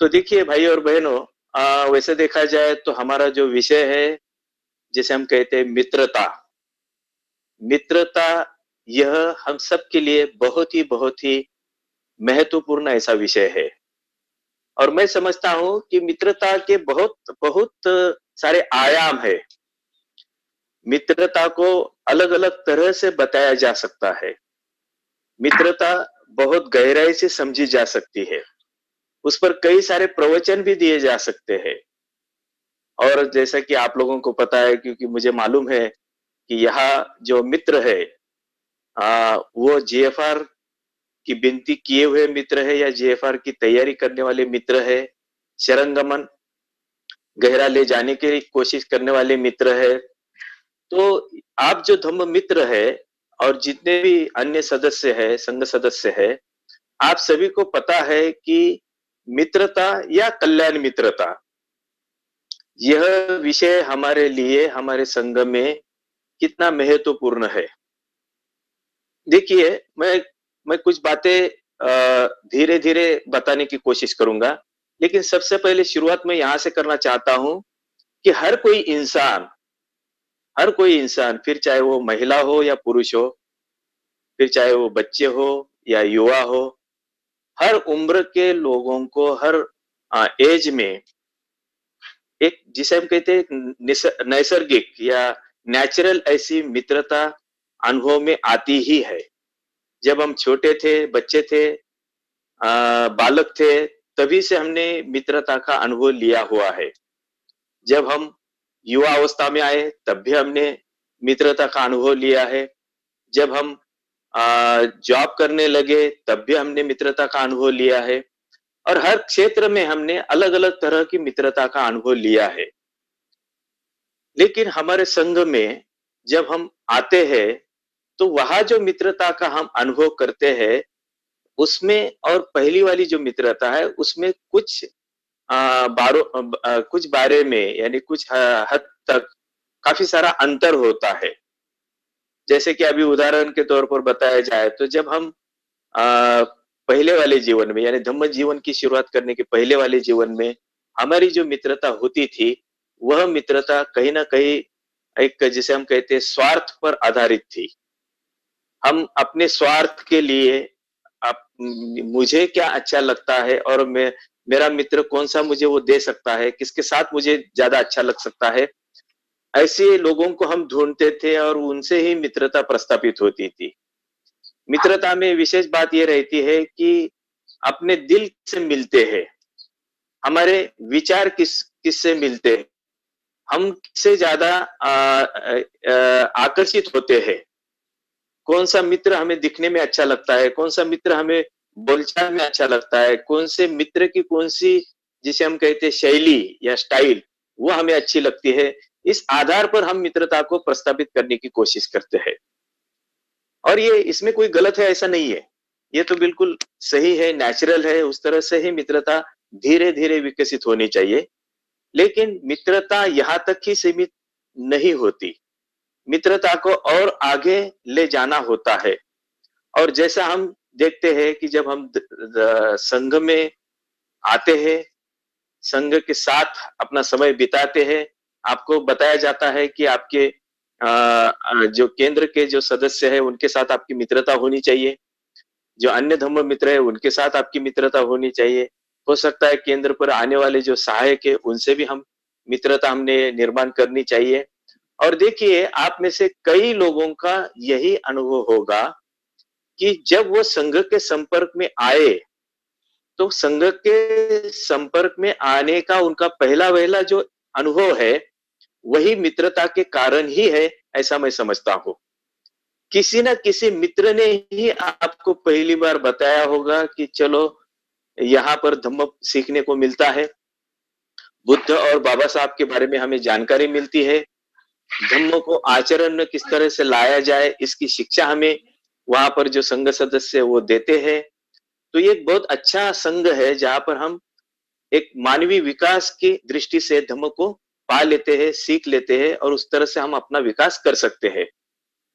तो देखिए भाई और बहनों, वैसे देखा जाए तो हमारा जो विषय है, जिसे हम कहते हैं मित्रता। मित्रता यह हम सब के लिए बहुत ही महत्वपूर्ण ऐसा विषय है। और मैं समझता हूँ कि मित्रता के बहुत बहुत सारे आयाम है। मित्रता को अलग अलग तरह से बताया जा सकता है। मित्रता बहुत गहराई से समझी जा सकती है। उस पर कई सारे प्रवचन भी दिए जा सकते हैं। और जैसा कि आप लोगों को पता है, क्योंकि मुझे मालूम है कि यहाँ जो मित्र है, वो जीएफआर की विनती किए हुए मित्र है या जीएफआर की तैयारी करने वाले मित्र है, शरणगमन गहरा ले जाने की कोशिश करने वाले मित्र है। तो आप जो धम्म मित्र है और जितने भी अन्य सदस्य है, संघ सदस्य है, आप सभी को पता है कि मित्रता या कल्याण मित्रता, यह विषय हमारे लिए हमारे संघ में कितना महत्वपूर्ण है। देखिए, मैं कुछ बातें धीरे-धीरे बताने की कोशिश करूँगा, लेकिन सबसे पहले शुरुआत मैं यहाँ से करना चाहता हूँ कि हर कोई इंसान, फिर चाहे वो महिला हो या पुरुष हो, फिर चाहे वो बच्चे हो या युवा हो, हर उम्र के लोगों को हर एज में एक, जिसे हम कहते हैं नैसर्गिक या नेचुरल ऐसी मित्रता अनुभव में आती ही है। जब हम छोटे थे, बच्चे थे, बालक थे, तभी से हमने मित्रता का अनुभव लिया हुआ है। जब हम युवा अवस्था में आए, तब भी हमने मित्रता का अनुभव लिया है। जब हम जॉब करने लगे, तब भी हमने मित्रता का अनुभव लिया है। और हर क्षेत्र में हमने अलग-अलग तरह की मित्रता का अनुभव लिया है। लेकिन हमारे संघ में जब हम आते हैं, तो वहाँ जो मित्रता का हम अनुभव करते हैं, उसमें और पहली वाली जो मित्रता है, उसमें कुछ कुछ बारे में, यानी कुछ हद तक काफ़ी सारा अंतर होता है। जैसे कि अभी उदाहरण के तौर पर बताया जाए, तो जब हम अ, पहले वाले जीवन में, यानी धम्म जीवन की शुरुआत करने के पहले वाले जीवन में हमारी जो मित्रता होती थी, वह मित्रता कहीं न कहीं एक, जिसे हम कहते हैं, स्वार्थ पर आधारित थी। हम अपने स्वार्थ के लिए मुझे क्या अच्छा लगता है और मैं, मेरा मित्र कौन-सा मुझे वो दे सकता है, किसके साथ मुझे ज़्यादा अच्छा लग सकता है, ऐसे लोगों को हम ढूँढते थे और उनसे ही मित्रता प्रस्थापित होती थी। मित्रता में विशेष बात ये रहती है कि अपने दिल से मिलते हैं, हमारे विचार किससे मिलते हैं, हम किससे ज़्यादा आकर्षित होते हैं, कौन-सा मित्र हमें दिखने में अच्छा लगता है, कौन-सा मित्र हमें बोलचाल में अच्छा लगता है, कौन से मित्र की कौन-सी, जिसे हम कहते हैं, शैली या स्टाइल, वो हमें अच्छी लगती है। इस आधार पर हम मित्रता को प्रस्तावित करने की कोशिश करते हैं। और ये, इसमें कोई गलत है ऐसा नहीं है। ये तो बिल्कुल सही है, नेचुरल है, उस तरह से ही मित्रता धीरे-धीरे विकसित होनी चाहिए। लेकिन मित्रता यहाँ तक ही सीमित नहीं होती। मित्रता को और आगे ले जाना होता है। और जैसा हम देखते हैं कि जब हम संघ में आते हैं, संघ के साथ अपना समय बिताते हैं, आपको बताया जाता है कि आपके जो केंद्र के जो सदस्य हैं, उनके साथ आपकी मित्रता होनी चाहिए। जो अन्य धम्म मित्र है, उनके साथ आपकी मित्रता होनी चाहिए। हो सकता है केंद्र पर आने वाले जो सहायक है, उनसे भी हम मित्रता हमने निर्माण करनी चाहिए। और देखिए, आप में से कई लोगों का यही अनुभव होगा कि जब वो संघ के संपर्क में आए, तो संघ के संपर्क में आने का उनका पहला-वहला जो अनुभव है, वही मित्रता के कारण ही है, ऐसा मैं समझता हूँ। किसी न किसी मित्र ने ही आपको पहली बार बताया होगा कि चलो, यहाँ पर धम्म सीखने को मिलता है। बुद्ध और बाबा साहब के बारे में हमें जानकारी मिलती है। धम्म को आचरण में किस तरह से लाया जाए, इसकी शिक्षा हमें वहाँ पर जो संघ सदस्य वो देते हैं। तो ये एक बहुत अच्छा संघ है, जहाँ पर हम एक मानवीय विकास की दृष्टि से धम्म को पा लेते हैं, सीख लेते हैं और उस तरह से हम अपना विकास कर सकते हैं।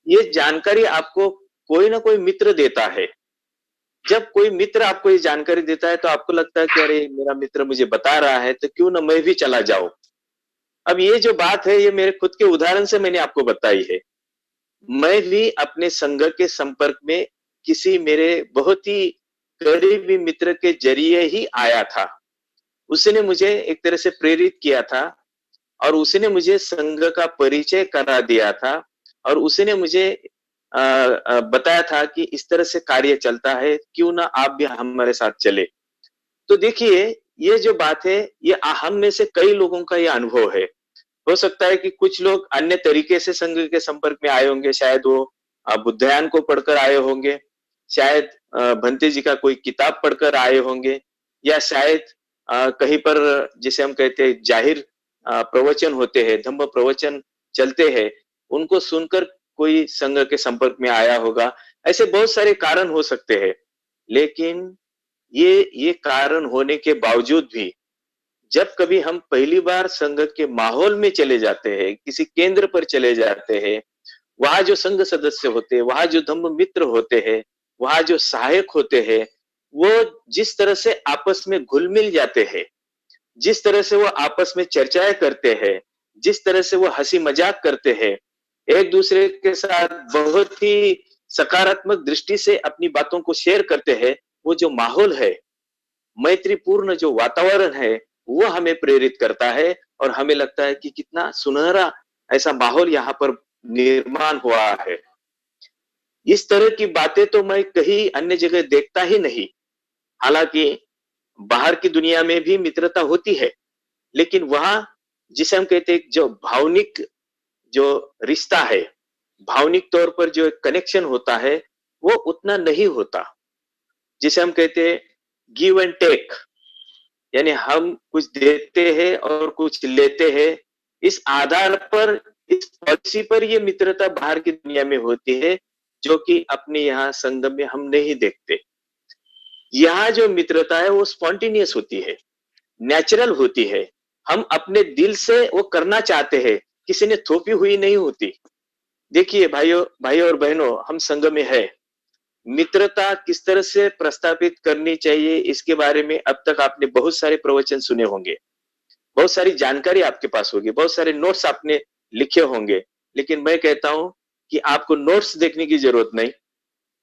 ये जानकारी आपको कोई ना कोई मित्र देता है। जब कोई मित्र आपको ये जानकारी देता है तो आपको लगता है कि अरे मेरा मित्र मुझे बता रहा है तो क्यों ना मैं भी चला जाऊं। अब ये जो बात है ये मेरे खुद के उदाहरण से मैंने आपको बताई है। मैं भी अपने संघ के संपर्क में किसी मेरे बहुत ही करीबी मित्र के जरिए ही आया था। उसने मुझे एक तरह से प्रेरित किया था और उसने मुझे संघ का परिचय करा दिया था और उसने मुझे बताया था कि इस तरह से कार्य चलता है, क्यों ना आप भी हमारे साथ चले। तो देखिए, ये जो बात है, ये हम में से कई लोगों का ये अनुभव है। हो सकता है कि कुछ लोग अन्य तरीके से संघ के संपर्क में आए होंगे, शायद वो बुद्धयान को पढ़कर आए होंगे, शायद भंते जी का कोई किताब पढ़कर आए होंगे, या शायद कहीं पर जिसे हम कहते हैं जाहिर प्रवचन होते हैं, धम्म प्रवचन चलते हैं, उनको सुनकर कोई संघ के संपर्क में आया होगा। ऐसे बहुत सारे कारण हो सकते हैं, लेकिन ये कारण होने के बावजूद भी जब कभी हम पहली बार संघ के माहौल में चले जाते हैं, किसी केंद्र पर चले जाते हैं, वहां जो संघ सदस्य होते हैं, वहां जो धम्म मित्र होते हैं, वहां जो सहायक होते हैं, वो जिस तरह से आपस में घुल मिल जाते हैं, जिस तरह से वो आपस में चर्चाएं करते हैं, जिस तरह से वो हंसी मजाक करते हैं, एक दूसरे के साथ बहुत ही सकारात्मक दृष्टि से अपनी बातों को शेयर करते हैं, वो जो माहौल है, मैत्रीपूर्ण जो वातावरण है, वो हमें प्रेरित करता है और हमें लगता है कि कितना सुनहरा ऐसा माहौल यहाँ पर निर्माण हुआ है। इस तरह की बातें तो मैं कहीं अन्य जगह देखता ही नहीं। हालांकि बाहर की दुनिया में भी मित्रता होती है, लेकिन वहां जिसे हम कहते हैं जो भावनिक जो रिश्ता है, भावनिक तौर पर जो कनेक्शन होता है, वो उतना नहीं होता। जिसे हम कहते हैं गिव एंड टेक, यानी हम कुछ देते हैं और कुछ लेते हैं। इस आधार पर, इस पॉलिसी पर ये मित्रता बाहर की दुनिया में होती है, जो कि अपने यहाँ संघ में हम नहीं देखते। यहाँ जो मित्रता है वो स्पॉन्टेनियस होती है, नेचुरल होती है। हम अपने दिल से वो करना चाहते हैं, किसी ने थोपी हुई नहीं होती। देखिए भाइयों भाइयों और बहनों, हम संघ में है, मित्रता किस तरह से प्रस्थापित करनी चाहिए इसके बारे में अब तक आपने बहुत सारे प्रवचन सुने होंगे, बहुत सारी जानकारी आपके पास होगी, बहुत सारे नोट्स आपने लिखे होंगे। लेकिन मैं कहता हूं कि आपको नोट्स देखने की जरूरत नहीं,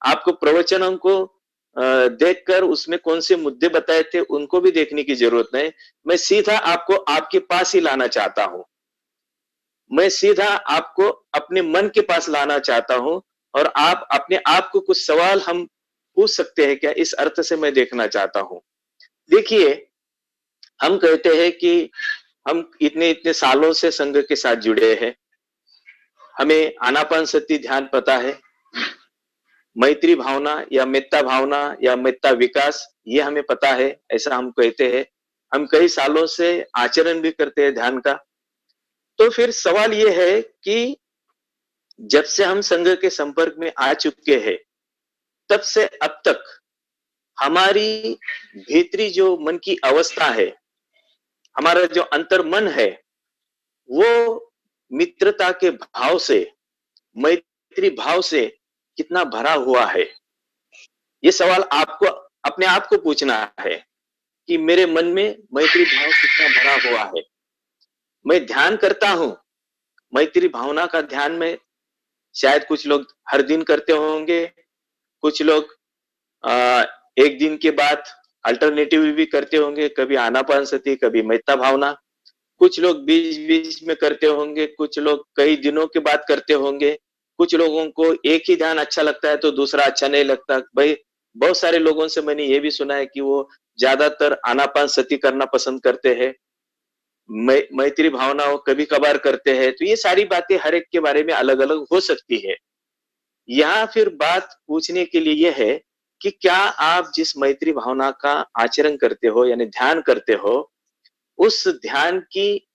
आपको प्रवचनों को देखकर उसमें कौन से मुद्दे बताए थे उनको भी देखने की जरूरत नहीं। मैं सीधा आपको आपके पास ही लाना चाहता हूं, मैं सीधा आपको अपने मन के पास लाना चाहता हूं और आप अपने आप को कुछ सवाल हम पूछ सकते हैं क्या, इस अर्थ से मैं देखना चाहता हूं। देखिए, हम कहते हैं कि हम इतने इतने सालों से संघ के साथ जुड़े हैं, हमें आनापान सती ध्यान पता है, मैत्री भावना या मेत्ता भावना या मेत्ता विकास ये हमें पता है, ऐसा हम कहते हैं। हम कई सालों से आचरण भी करते हैं ध्यान का। तो फिर सवाल ये है कि जब से हम संघ के संपर्क में आ चुके हैं, तब से अब तक हमारी भीतरी जो मन की अवस्था है, हमारा जो अंतर्मन है, वो मित्रता के भाव से, मैत्री भाव से कितना भरा हुआ है। ये सवाल आपको अपने आप को पूछना है कि मेरे मन में मैत्री भाव कितना भरा हुआ है। मैं ध्यान करता हूं, मैत्री भावना का ध्यान में शायद कुछ लोग हर दिन करते होंगे, कुछ लोग आ, एक दिन के बाद अल्टरनेटिव भी करते होंगे, कभी आनापानसती, कभी मेत्ता भावना। कुछ लोग बीच बीच में करते होंगे, कुछ लोग कई दिनों के बाद करते होंगे, कुछ लोगों को एक ही ध्यान अच्छा लगता है तो दूसरा अच्छा नहीं लगता। भाई, बहुत सारे लोगों से मैंने ये भी सुना है कि वो ज्यादातर आनापान सती करना पसंद करते हैं, मैत्री भावना वो कभी कभार करते हैं। तो ये सारी बातें हर एक के बारे में अलग अलग हो सकती है। यहाँ फिर बात पूछने के लिए यह है कि क्या आप जिस मैत्री भावना का आचरण करते हो यानी ध्यान करते हो, उस ध्यान की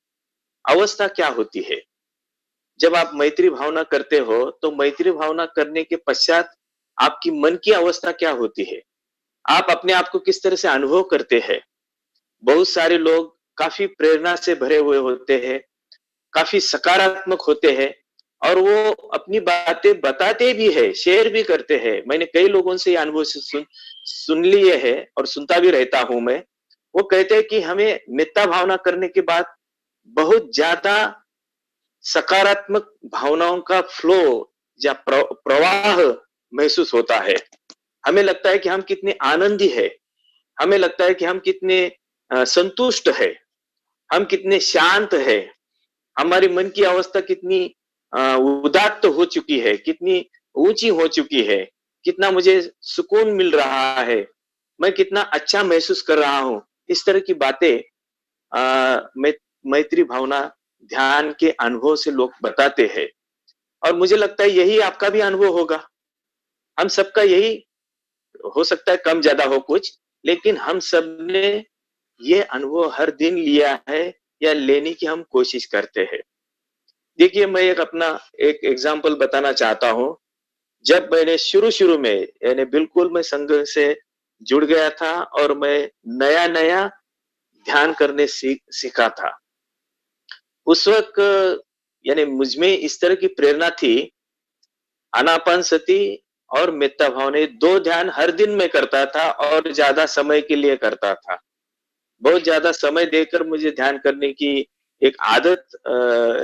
अवस्था क्या होती है। जब आप मैत्री भावना करते हो तो मैत्री भावना करने के पश्चात आपकी मन की अवस्था क्या होती है, आप अपने आप को किस तरह से अनुभव करते हैं। बहुत सारे लोग काफी प्रेरणा से भरे हुए होते हैं, काफी सकारात्मक होते हैं और वो अपनी बातें बताते भी है, शेयर भी करते हैं। मैंने कई लोगों से ये अनुभव सुन लिए है और सुनता भी रहता हूँ मैं। वो कहते हैं कि हमें मिथ्या भावना करने के बाद बहुत ज़्यादा सकारात्मक भावनाओं का फ्लो या प्रवाह महसूस होता है। हमें लगता है कि हम कितने आनंदी हैं, हमें लगता है कि हम कितने संतुष्ट हैं, हम कितने शांत हैं, हमारी मन की अवस्था कितनी उदात्त हो चुकी है, कितनी ऊँची हो चुकी है, कितना मुझे सुकून मिल रहा है, मैं कितना अच्छा महसूस कर रहा हूँ। इस तरह की बातें मै मैत्री भावना ध्यान के अनुभव से लोग बताते हैं और मुझे लगता है यही आपका भी अनुभव होगा। हम सबका यही हो सकता है कम ज़्यादा हो कुछ, लेकिन हम सब ने ये अनुभव हर दिन लिया है या लेने की हम कोशिश करते हैं। देखिए, मैं एक अपना एक एग्ज़ाम्पल बताना चाहता हूँ। जब मैंने शुरू-शुरू में यानी बिल्कुल मैं संघ से जुड़ गया था और मैं नया-नया ध्यान करने सीखा था। उस वक़्त यानी मुझ में इस तरह की प्रेरणा थी, आनापानसति और मेत्ता भावना 2 ध्यान हर दिन मैं करता था और ज़्यादा समय के लिए करता था। बहुत ज़्यादा समय देकर मुझे ध्यान करने की एक आदत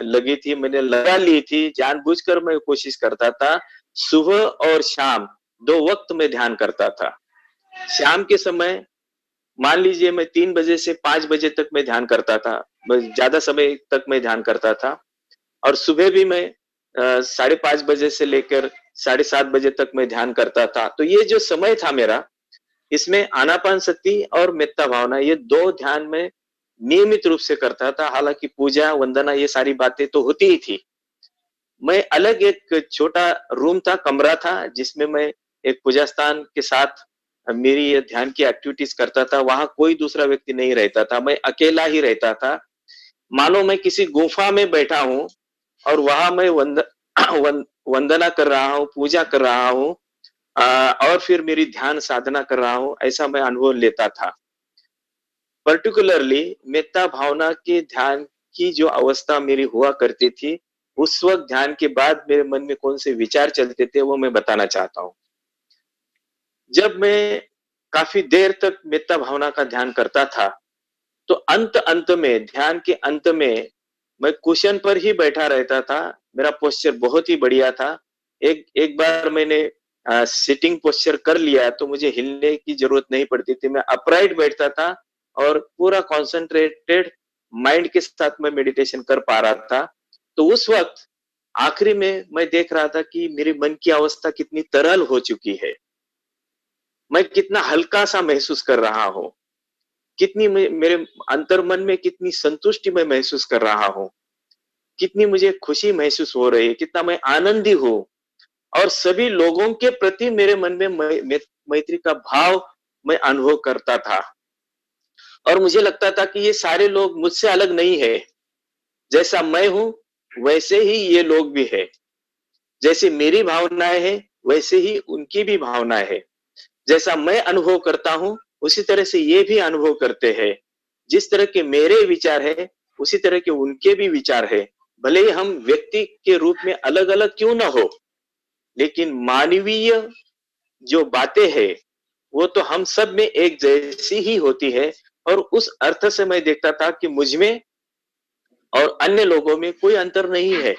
लगी थी, मैंने लगा ली थी, जानबूझकर मैं कोशिश करता था। सुबह और शाम 2 वक़्त मैं ध्यान करता था। शाम के समय मान लीजिए मैं 3 बजे से 5 बजे तक मैं ध्यान करता था। मैं ज़्यादा समय तक मैं ध्यान करता था और सुबह भी मैं साढ़े 5 बजे से लेकर साढ़े 7 बजे तक मैं ध्यान करता था। तो ये जो समय था मेरा, इसमें आनापानसति और मेत्ता भावना ये 2 ध्यान मैं नियमित रूप से करता था। हालाँकि पूजा, वंदना ये सारी बातें तो होती ही थी। मैं अलग एक छोटा रूम था, कमरा था जिसमें मैं एक पूजा स्थान के साथ मेरी ये ध्यान की एक्टिविटीज़ करता था। वहाँ कोई दूसरा व्यक्ति नहीं रहता था, मैं अकेला ही रहता था। मानो मैं किसी गुफ़ा में बैठा हूँ और वहाँ मैं वंदना कर रहा हूँ, पूजा कर रहा हूँ और फिर मेरी ध्यान साधना कर रहा हूँ, ऐसा मैं अनुभव लेता था। पर्टिकुलरली मेत्ता भावना के ध्यान की जो अवस्था मेरी हुआ करती थी, उस वक़्त ध्यान के बाद मेरे मन में कौन से विचार चलते थे, वो मैं बताना चाहता हूँ। जब मैं काफ़ी देर तक मेत्ता भावना का ध्यान करता था, तो अंत-अंत में, ध्यान के अंत में, मैं कुशन पर ही बैठा रहता था। मेरा पोस्चर बहुत ही बढ़िया था। एक एक बार मैंने सिटिंग पोस्चर कर लिया, तो मुझे हिलने की ज़रूरत नहीं पड़ती थी। मैं अपराइट बैठता था और पूरा कॉन्सन्ट्रेटेड माइंड के साथ मैं मेडिटेशन कर पा रहा था। तो उस वक़्त आखिरी में मैं देख रहा था कि मेरे मन की अवस्था कितनी तरल हो चुकी है। मैं कितना हल्का-सा महसूस कर रहा हूँ। कितनी मेरे अंतर्मन में कितनी संतुष्टि मैं महसूस कर रहा हूँ, कितनी मुझे खुशी महसूस हो रही है, कितना मैं आनंदी हूँ और सभी लोगों के प्रति मेरे मन में मैत्री का भाव मैं अनुभव करता था और मुझे लगता था कि ये सारे लोग मुझसे अलग नहीं है। जैसा मैं हूँ, वैसे ही ये लोग भी हैं। जैसे मेरी भावनाएँ हैं, वैसे ही उनकी भी भावनाएँ हैं। जैसा मैं अनुभव करता हूँ, उसी तरह से ये भी अनुभव करते हैं। जिस तरह के मेरे विचार हैं, उसी तरह के उनके भी विचार हैं। भले ही हम व्यक्ति के रूप में अलग-अलग क्यों ना हो, लेकिन मानवीय जो बातें हैं, वो तो हम सब में एक जैसी ही होती है और उस अर्थ से मैं देखता था कि मुझ में और अन्य लोगों में कोई अंतर नहीं है।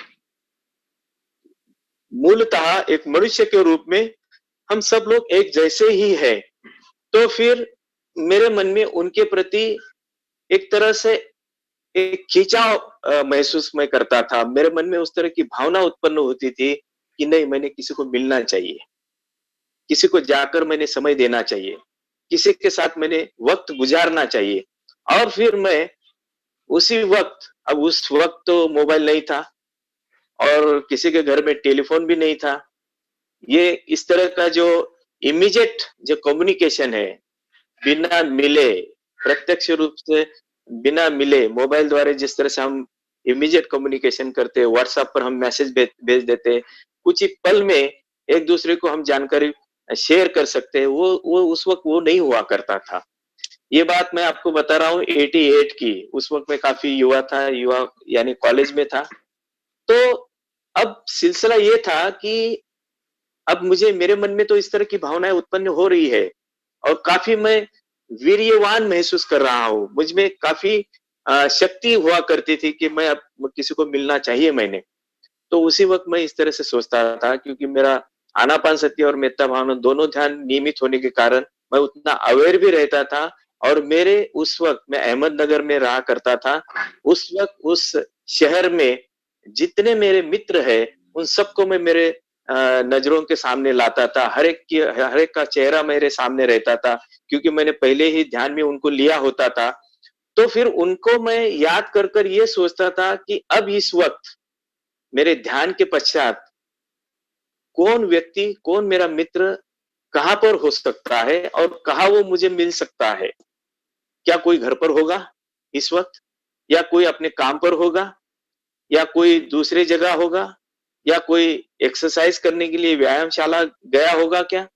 मूलतः एक मनुष्य के रूप में हम सब लोग एक जैसे ही हैं। तो फिर मेरे मन में उनके प्रति एक तरह से एक खिंचाव महसूस मैं करता था। मेरे मन में उस तरह की भावना उत्पन्न होती थी कि नहीं मैंने किसी को मिलना चाहिए, किसी को जाकर मैंने समय देना चाहिए, किसी के साथ मैंने वक़्त गुज़ारना चाहिए। और फिर मैं उसी वक़्त अब उस वक़्त तो मोबाइल नहीं था और किसी के घर में टेलीफ़ोन भी नहीं था। ये इस तरह का जो इमीडिएट जो कम्युनिकेशन है, बिना मिले, प्रत्यक्ष रूप से बिना मिले मोबाइल द्वारा जिस तरह से हम इमीडिएट कम्युनिकेशन करते हैं, व्हाट्सएप पर हम मैसेज भेज देते हैं, कुछ ही पल में एक-दूसरे को हम जानकारी शेयर कर सकते हैं, वो उस वक़्त वो नहीं हुआ करता था। ये बात मैं आपको बता रहा हूँ 88 की, उस वक़्त मैं काफ़ी युवा यानी कॉलेज में था। तो अब सिलसिला ये था कि अब मुझे मेरे मन में तो इस तरह की भावनाएँ उत्पन्न हो रही है और काफ़ी मैं वीर्यवान महसूस कर रहा हूँ। मुझ में काफ़ी शक्ति हुआ करती थी कि मैं अब किसी को मिलना चाहिए मैंने। तो उसी वक़्त मैं इस तरह से सोचता था क्योंकि मेरा आनापानसति और मेत्ता भावना दोनों ध्यान नियमित होने के कारण मैं उतना अवेयर भी रहता था और मेरे उस वक़्त मैं अहमदनगर में रहा करता था। उस वक़्त उस शहर में जितने मेरे मित्र हैं, उन सबको मैं मेरे नज़रों के सामने लाता था। हर एक का चेहरा मेरे सामने रहता था क्योंकि मैंने पहले ही ध्यान में उनको लिया होता था। तो फिर उनको मैं याद कर ये सोचता था कि अब इस वक़्त मेरे ध्यान के पश्चात कौन व्यक्ति, कौन मेरा मित्र कहाँ पर हो सकता है और कहाँ वो मुझे मिल सकता है? क्या कोई घर पर होगा इस वक़्त? या कोई अपने काम पर होगा? या कोई दूसरे जगह होगा? या कोई एक्सरसाइज़ करने के लिए व्यायामशाला गया होगा क्या?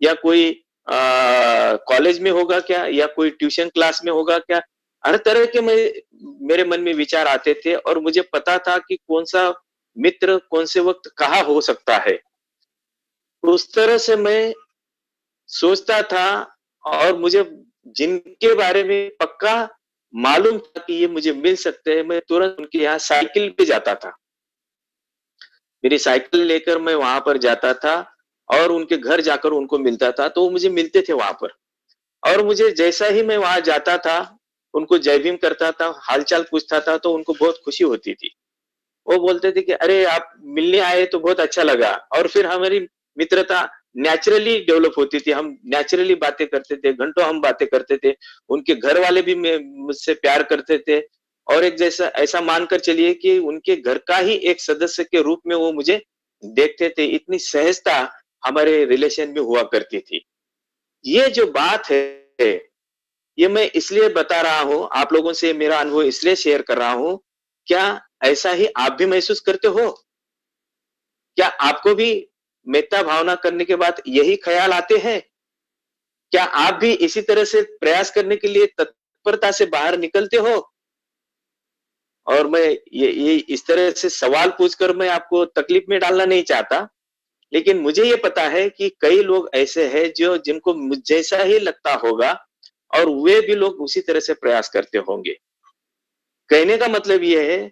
या कोई कॉलेज में होगा क्या? या कोई ट्यूशन क्लास में होगा क्या? हर तरह के मेरे मन में विचार आते थे और मुझे पता था कि कौन-सा मित्र कौन से वक़्त कहाँ हो सकता है। उस तरह से मैं सोचता था और मुझे जिनके बारे में पक्का मालूम था कि ये मुझे मिल सकते हैं, मैं तुरंत उनके यहाँ साइकिल पे जाता था। मेरी साइकिल लेकर मैं वहाँ पर जाता था और उनके घर जाकर उनको मिलता था, तो वो मुझे मिलते थे वहाँ पर। और मुझे जैसा ही मैं वहाँ जाता था, उनको जय भीम करता था, हाल-चाल पूछता था, तो उनको बहुत खुशी होती थी। वो बोलते थे कि अरे आप मिलने आए तो बहुत अच्छा लगा और फिर हमारी मित्रता नेचुरली डेवलप होती थी। हम नेचुरली बातें करते थे, घंटों हम बातें करते थे। उनके घर वाले भी मुझसे प्यार करते थे और एक जैसा ऐसा मानकर चलिए कि उनके घर का ही एक सदस्य के रूप में वो मुझे देखते थे। इतनी सहजता हमारे रिलेशन में हुआ करती थी। ये जो बात है, ये मैं इसलिए बता रहा हूँ, आप लोगों से मेरा अनुभव इसलिए शेयर कर रहा हूँ, क्या ऐसा ही आप भी महसूस करते हो? क्या आपको भी मेत्ता भावना करने के बाद यही ख़्याल आते हैं? क्या आप भी इसी तरह से प्रयास करने के लिए तत्परता से बाहर निकलते हो? और मैं ये इस तरह से सवाल पूछकर मैं आपको तकलीफ में डालना नहीं चाहता, लेकिन मुझे ये पता है कि कई लोग ऐसे हैं जो जिनको मुझ जैसा ही लगता होगा और वे भी लोग उसी तरह से प्रयास करते होंगे। कहने का मतलब ये है,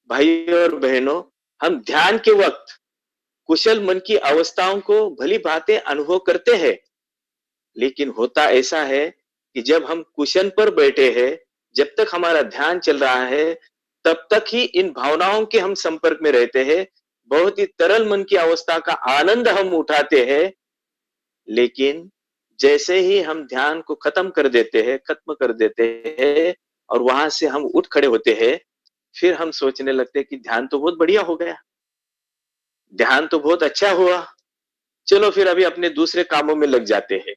भाइयों और बहनों, हम ध्यान के वक़्त कुशल मन की अवस्थाओं को भली-भाँति अनुभव करते हैं, लेकिन होता ऐसा है कि जब हम कुशन पर बैठे हैं, जब तक हमारा ध्यान चल रहा है, तब तक ही इन भावनाओं के हम संपर्क में रहते हैं। बहुत ही तरल मन की अवस्था का आनंद हम उठाते हैं, लेकिन जैसे ही हम ध्यान को खत्म कर देते हैं और वहाँ से हम उठ खड़े होते हैं, फिर हम सोचने लगते हैं कि ध्यान तो बहुत बढ़िया हो गया, ध्यान तो बहुत अच्छा हुआ, चलो फिर अभी अपने दूसरे कामों में लग जाते हैं।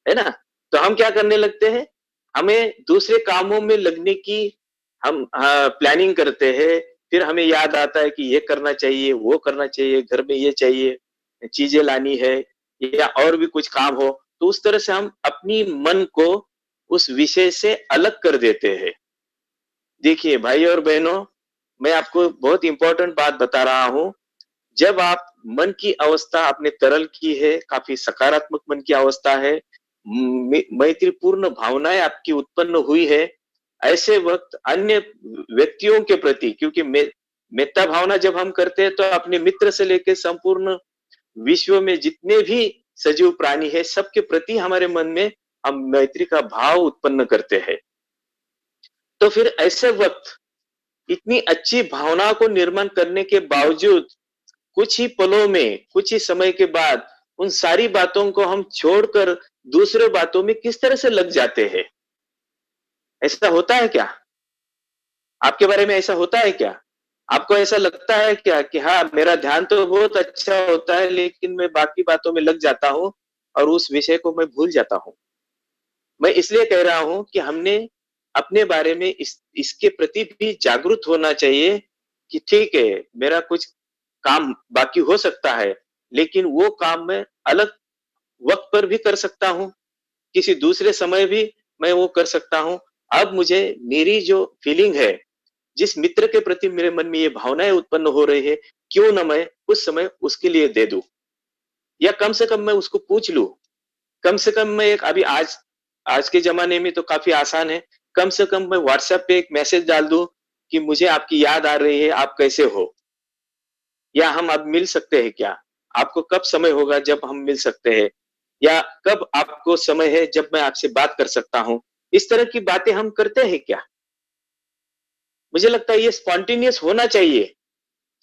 है ना? तो हम क्या करने लगते हैं, हमें दूसरे कामों में लगने की हम प्लानिंग करते हैं, फिर हमें याद आता है कि ये करना चाहिए, वो करना चाहिए, घर में ये चाहिए, चीज़ें लानी है या और भी कुछ काम हो, तो उस तरह से हम अपनी मन को उस विषय से अलग कर देते हैं। देखिए भाई और बहनों, मैं आपको बहुत इम्पोर्टेंट बात बता रहा हूँ, जब आप मन की अवस्था आपने तरल की है, काफ़ी सकारात्मक मन की अवस्था है, मैत्रीपूर्ण भावनाएँ आपकी उत्पन्न हुई है, ऐसे वक़्त अन्य व्यक्तियों के प्रति क्योंकि मेत्ता भावना जब हम करते हैं तो अपने मित्र से लेके संपूर्ण विश्व में जितने भी सजीव प्राणी हैं, सबके प्रति हमारे मन में हम मैत्री का भाव उत्पन्न करते हैं। तो फिर ऐसे वक़्त इतनी अच्छी भावना को निर्माण करने के बावजूद कुछ ही पलों में, कुछ ही समय के बाद उन सारी बातों को हम छोड़कर दूसरे बातों में किस तरह से लग जाते हैं? ऐसा होता है क्या? आपके बारे में ऐसा होता है क्या? आपको ऐसा लगता है क्या कि हाँ, मेरा ध्यान तो बहुत अच्छा होता है लेकिन मैं बाकी बातों में लग जाता हूँ और उस विषय को मैं भूल जाता हूँ? मैं इसलिए कह रहा हूँ कि हमने अपने बारे में इसके प्रति भी जागरूक होना चाहिए कि ठीक है, मेरा कुछ काम बाकी हो सकता है, लेकिन वो काम मैं अलग वक़्त पर भी कर सकता हूँ, किसी दूसरे समय भी मैं वो कर सकता हूँ। अब मुझे मेरी जो फीलिंग है, जिस मित्र के प्रति मेरे मन में ये भावनाएँ उत्पन्न हो रही है, क्यों ना मैं उस समय उसके लिए दे दूँ या कम से कम मैं उसको पूछ लूँ कम से कम मैं एक अभी आज आज के ज़माने में तो काफ़ी आसान है, कम से कम मैं व्हाट्सएप पे एक मैसेज डाल दूँ कि मुझे आपकी याद आ रही है, आप कैसे हो? या हम अब मिल सकते हैं क्या? आपको कब समय होगा जब हम मिल सकते हैं? या कब आपको समय है जब मैं आपसे बात कर सकता हूँ? इस तरह की बातें हम करते हैं क्या? मुझे लगता है ये स्पॉन्टेनियस होना चाहिए।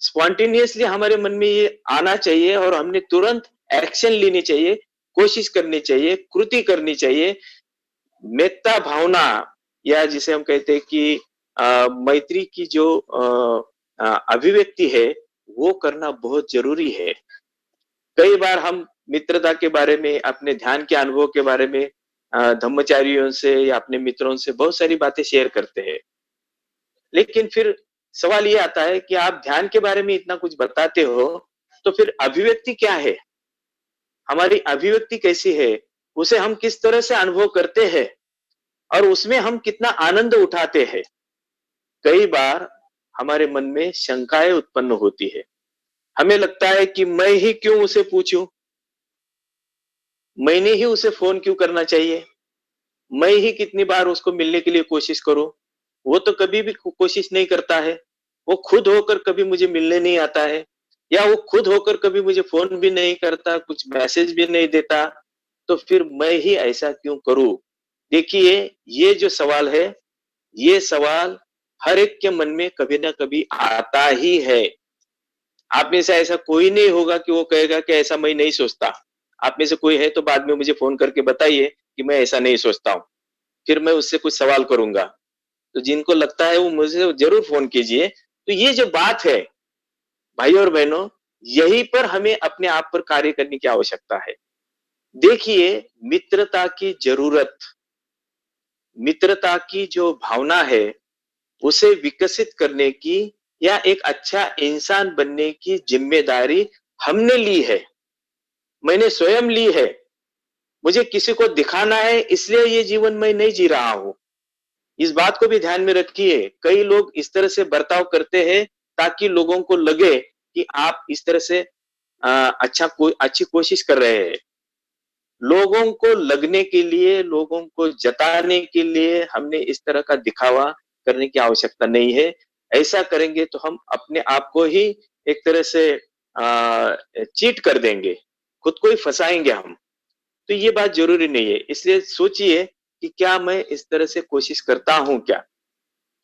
स्पॉन्टेनियसली हमारे मन में ये आना चाहिए और हमने तुरंत एक्शन लेनी चाहिए, कोशिश करनी चाहिए, कृति करनी चाहिए। मेत्ता भावना या जिसे हम कहते हैं कि मैत्री की जो अभिव्यक्ति है, वो करना बहुत ज़रूरी है। कई बार हम मित्रता के बारे में, अपने ध्यान के अनुभव के बारे में ब्रह्मचारियों से या अपने मित्रों से बहुत सारी बातें शेयर करते हैं। लेकिन फिर सवाल ये आता है कि आप ध्यान के बारे में इतना कुछ बताते हो, तो फिर अभिव्यक्ति क्या है? हमारी अभिव्यक्ति कैसी है? उसे हम किस तरह से अनुभव करते हैं और उसमें हम कितना आनंद उठाते हैं? कई बार हमारे मन में शंकाएँ उत्पन्न होती है। हमें लगता है कि मैं ही क्यों उसे पूछूँ? मैंने ही उसे फ़ोन क्यों करना चाहिए? मैं ही कितनी बार उसको मिलने के लिए कोशिश करूँ? वो तो कभी भी कोशिश नहीं करता है। वो खुद होकर कभी मुझे मिलने नहीं आता है या वो खुद होकर कभी मुझे फ़ोन भी नहीं करता, कुछ मैसेज भी नहीं देता, तो फिर मैं ही ऐसा क्यों करूँ? देखिए, ये जो सवाल है, ये सवाल हर एक के मन में कभी न कभी आता ही है। आप में से ऐसा कोई नहीं होगा कि वो कहेगा कि ऐसा मैं नहीं सोचता। आप में से कोई है तो बाद में मुझे फ़ोन करके बताइए कि मैं ऐसा नहीं सोचता हूँ। फिर मैं उससे कुछ सवाल करूँगा। तो जिनको लगता है वो मुझे ज़रूर फ़ोन कीजिए। तो ये जो बात है, भाइयों और बहनों, यहीं पर हमें अपने आप पर कार्य करने की आवश्यकता है। देखिए, मित्रता की ज़रूरत, मित्रता की जो भावना है, उसे विकसित करने की या एक अच्छा इंसान बनने की ज़िम्मेदारी हमने ली है। मैंने स्वयं ली है। मुझे किसी को दिखाना है इसलिए ये जीवन मैं नहीं जी रहा हूँ। इस बात को भी ध्यान में रखिए, कई लोग इस तरह से बर्ताव करते हैं ताकि लोगों को लगे कि आप इस तरह से अ, अच्छी कोशिश कर रहे हैं। लोगों को लगने के लिए, लोगों को जताने के लिए हमने इस तरह का दिखावा करने की आवश्यकता नहीं है। ऐसा करेंगे तो हम अपने आप को ही एक तरह से चीट कर देंगे, खुद को ही फँसाएँगे हम। तो ये बात ज़रूरी नहीं है। इसलिए सोचिए कि क्या मैं इस तरह से कोशिश करता हूँ क्या?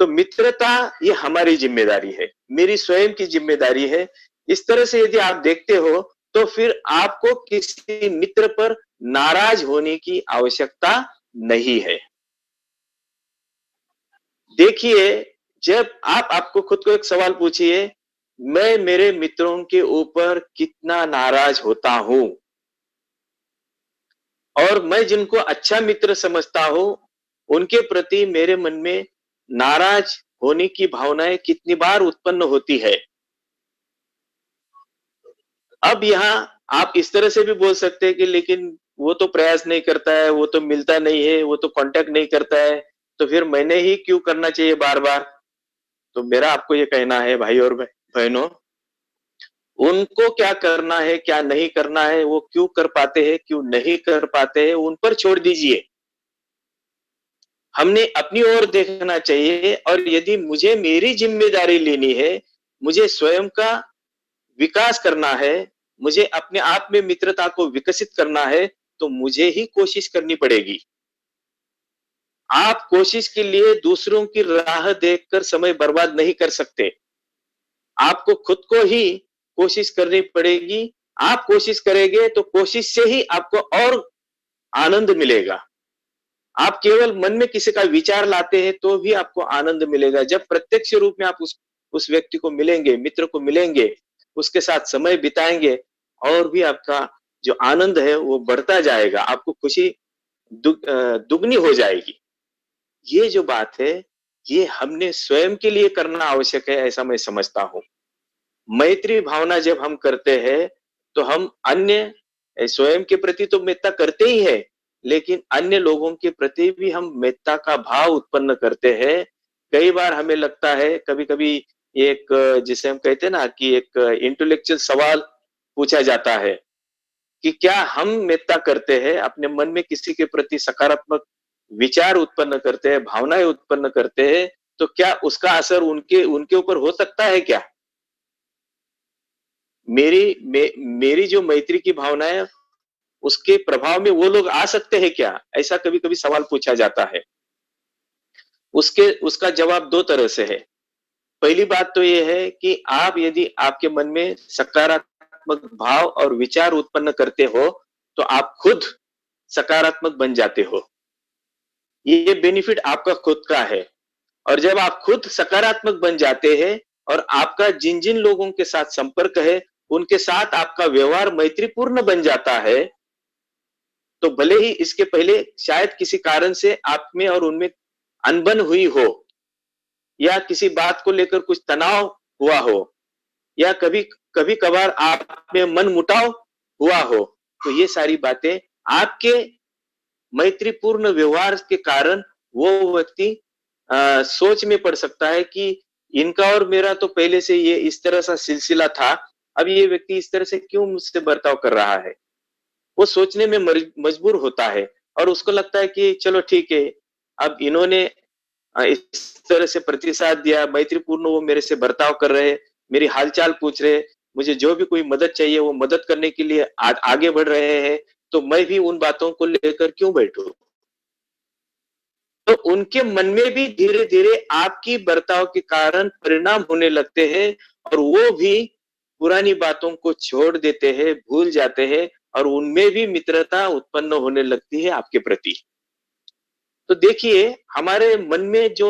तो मित्रता ये हमारी ज़िम्मेदारी है, मेरी स्वयं की ज़िम्मेदारी है। इस तरह से यदि आप देखते हो, तो फिर आपको किसी मित्र पर नाराज़ होने की आवश्यकता नहीं है। देखिए, जब आप आपको खुद को एक सवाल पूछिए, मैं मेरे मित्रों के ऊपर कितना नाराज़ होता हूँ? और मैं जिनको अच्छा मित्र समझता हूँ, उनके प्रति मेरे मन में नाराज़ होने की भावनाएँ कितनी बार उत्पन्न होती है। अब यहाँ आप इस तरह से भी बोल सकते हैं कि लेकिन वो तो प्रयास नहीं करता है, वो तो मिलता नहीं है, वो तो कॉन्टैक्ट नहीं करता है, तो फिर मैंने ही क्यों करना चाहिए बार-बार? तो मेरा आपको ये कहना है भाई और बहनों, उनको क्या करना है, क्या नहीं करना है, वो क्यों कर पाते हैं, क्यों नहीं कर पाते हैं, उन पर छोड़ दीजिए। हमने अपनी ओर देखना चाहिए और यदि मुझे मेरी ज़िम्मेदारी लेनी है, मुझे स्वयं का विकास करना है, मुझे अपने आप में मित्रता को विकसित करना है, तो मुझे ही कोशिश करनी पड़ेगी। आप कोशिश के लिए दूसरों की राह देखकर समय बर्बाद नहीं कर सकते। आपको खुद को ही कोशिश करनी पड़ेगी। आप कोशिश करेंगे तो कोशिश से ही आपको और आनंद मिलेगा। आप केवल मन में किसी का विचार लाते हैं तो भी आपको आनंद मिलेगा। जब प्रत्यक्ष रूप में आप उस व्यक्ति को मिलेंगे, मित्र को मिलेंगे, उसके साथ समय बिताएँगे और भी आपका जो आनंद है वो बढ़ता जाएगा। आपको खुशी दुगनी हो जाएगी। ये जो बात है, ये हमने स्वयं के लिए करना आवश्यक है ऐसा मैं समझता हूँ। मैत्री भावना जब हम करते हैं, तो हम अन्य स्वयं के प्रति तो मेत्ता करते ही हैं, लेकिन अन्य लोगों के प्रति भी हम मेत्ता का भाव उत्पन्न करते हैं। कई बार हमें लगता है, कभी-कभी एक जिसे हम कहते हैं ना कि एक इंटेलेक्चुअल सवाल पूछा जाता है कि क्या हम मित्रता करते हैं, अपने मन में किसी के प्रति सकारात्मक विचार उत्पन्न करते हैं, भावनाएँ उत्पन्न करते हैं, तो क्या उसका असर उनके उनके ऊपर हो सकता है क्या? मेरी जो मैत्री की भावना है, उसके प्रभाव में वो लोग आ सकते हैं क्या? ऐसा कभी-कभी सवाल पूछा जाता है। उसके उसका जवाब 2 तरह से है। पहली बात तो ये है कि आप यदि आपके मन में सकारात्मक भाव और विचार उत्पन्न करते हो, तो आप खुद सकारात्मक बन जाते हो। ये बेनिफिट आपका खुद का है। और जब आप खुद सकारात्मक बन जाते हैं और आपका जिन-जिन लोगों के साथ संपर्क है, उनके साथ आपका व्यवहार मैत्रीपूर्ण बन जाता है, तो भले ही इसके पहले शायद किसी कारण से आप में और उनमें अनबन हुई हो या किसी बात को लेकर कुछ तनाव हुआ हो या कभी-कभार आप में मनमुटाव हुआ हो, तो ये सारी बातें आपके मैत्रीपूर्ण व्यवहार के कारण वो व्यक्ति सोच में पड़ सकता है कि इनका और मेरा तो पहले से ये इस तरह सा सिलसिला था, अब ये व्यक्ति इस तरह से क्यों मुझसे बर्ताव कर रहा है? वो सोचने में मजबूर होता है और उसको लगता है कि चलो ठीक है, अब इन्होंने इस तरह से प्रतिसाद दिया, मैत्रीपूर्ण वो मेरे से बर्ताव कर रहे हैं, मेरी हालचाल पूछ रहे हैं, मुझे जो भी कोई मदद चाहिए वो मदद करने के लिए आगे बढ़ रहे हैं, तो मैं भी उन बातों को लेकर क्यों बैठूं? तो उनके मन में भी धीरे-धीरे आपकी बर्ताव के कारण परिणाम होने लगते हैं और वो भी पुरानी बातों को छोड़ देते हैं, भूल जाते हैं और उनमें भी मित्रता उत्पन्न होने लगती है आपके प्रति। तो देखिए, हमारे मन में जो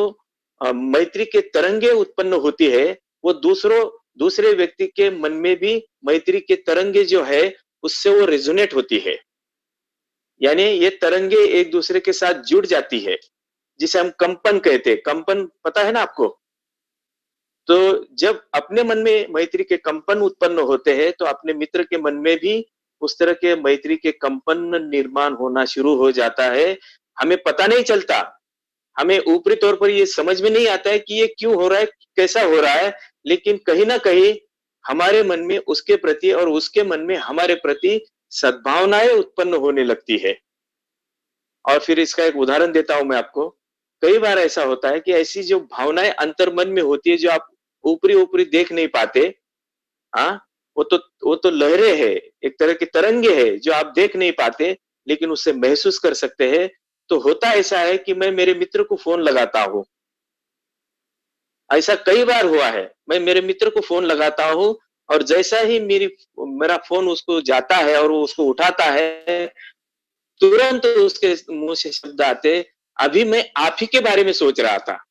मैत्री के तरंगे उत्पन्न होती है, वो दूसरे व्यक्ति के मन में भी मैत्री के तरंगे जो है, उससे वो रेज़ोनेट होती है। यानी ये तरंगे एक-दूसरे के साथ जुड़ जाती है, जिसे हम कंपन कहते हैं। कंपन पता है ना आपको? तो जब अपने मन में मैत्री के कंपन उत्पन्न होते हैं, तो अपने मित्र के मन में भी उस तरह के मैत्री के कंपन निर्माण होना शुरू हो जाता है। हमें पता नहीं चलता, हमें ऊपरी तौर पर ये समझ में नहीं आता है कि ये क्यों हो रहा है, कैसा हो रहा है, लेकिन कहीं न कहीं हमारे मन में उसके प्रति और उसके मन में हमारे प्रति सद्भावनाएँ उत्पन्न होने लगती है। और फिर इसका एक उदाहरण देता हूँ मैं आपको। कई बार ऐसा होता है कि ऐसी जो भावनाएँ अंतर्मन में होती है, जो आप ऊपरी-ऊपरी देख नहीं पाते, हाँ? वो तो लहरें हैं, एक तरह की तरंगे हैं, जो आप देख नहीं पाते, लेकिन उसे महसूस कर सकते हैं। तो होता ऐसा है कि मैं मेरे मित्र को फ़ोन लगाता हूँ। ऐसा कई बार हुआ है। मैं मेरे मित्र को फ़ोन लगाता हूँ और जैसा ही मेरा फ़ोन उसको जाता है और वो उसको उठाता है, तुरंत उसके मुँह से शब्द आते, "अभी मैं आप ही के बारे में सोच रहा था।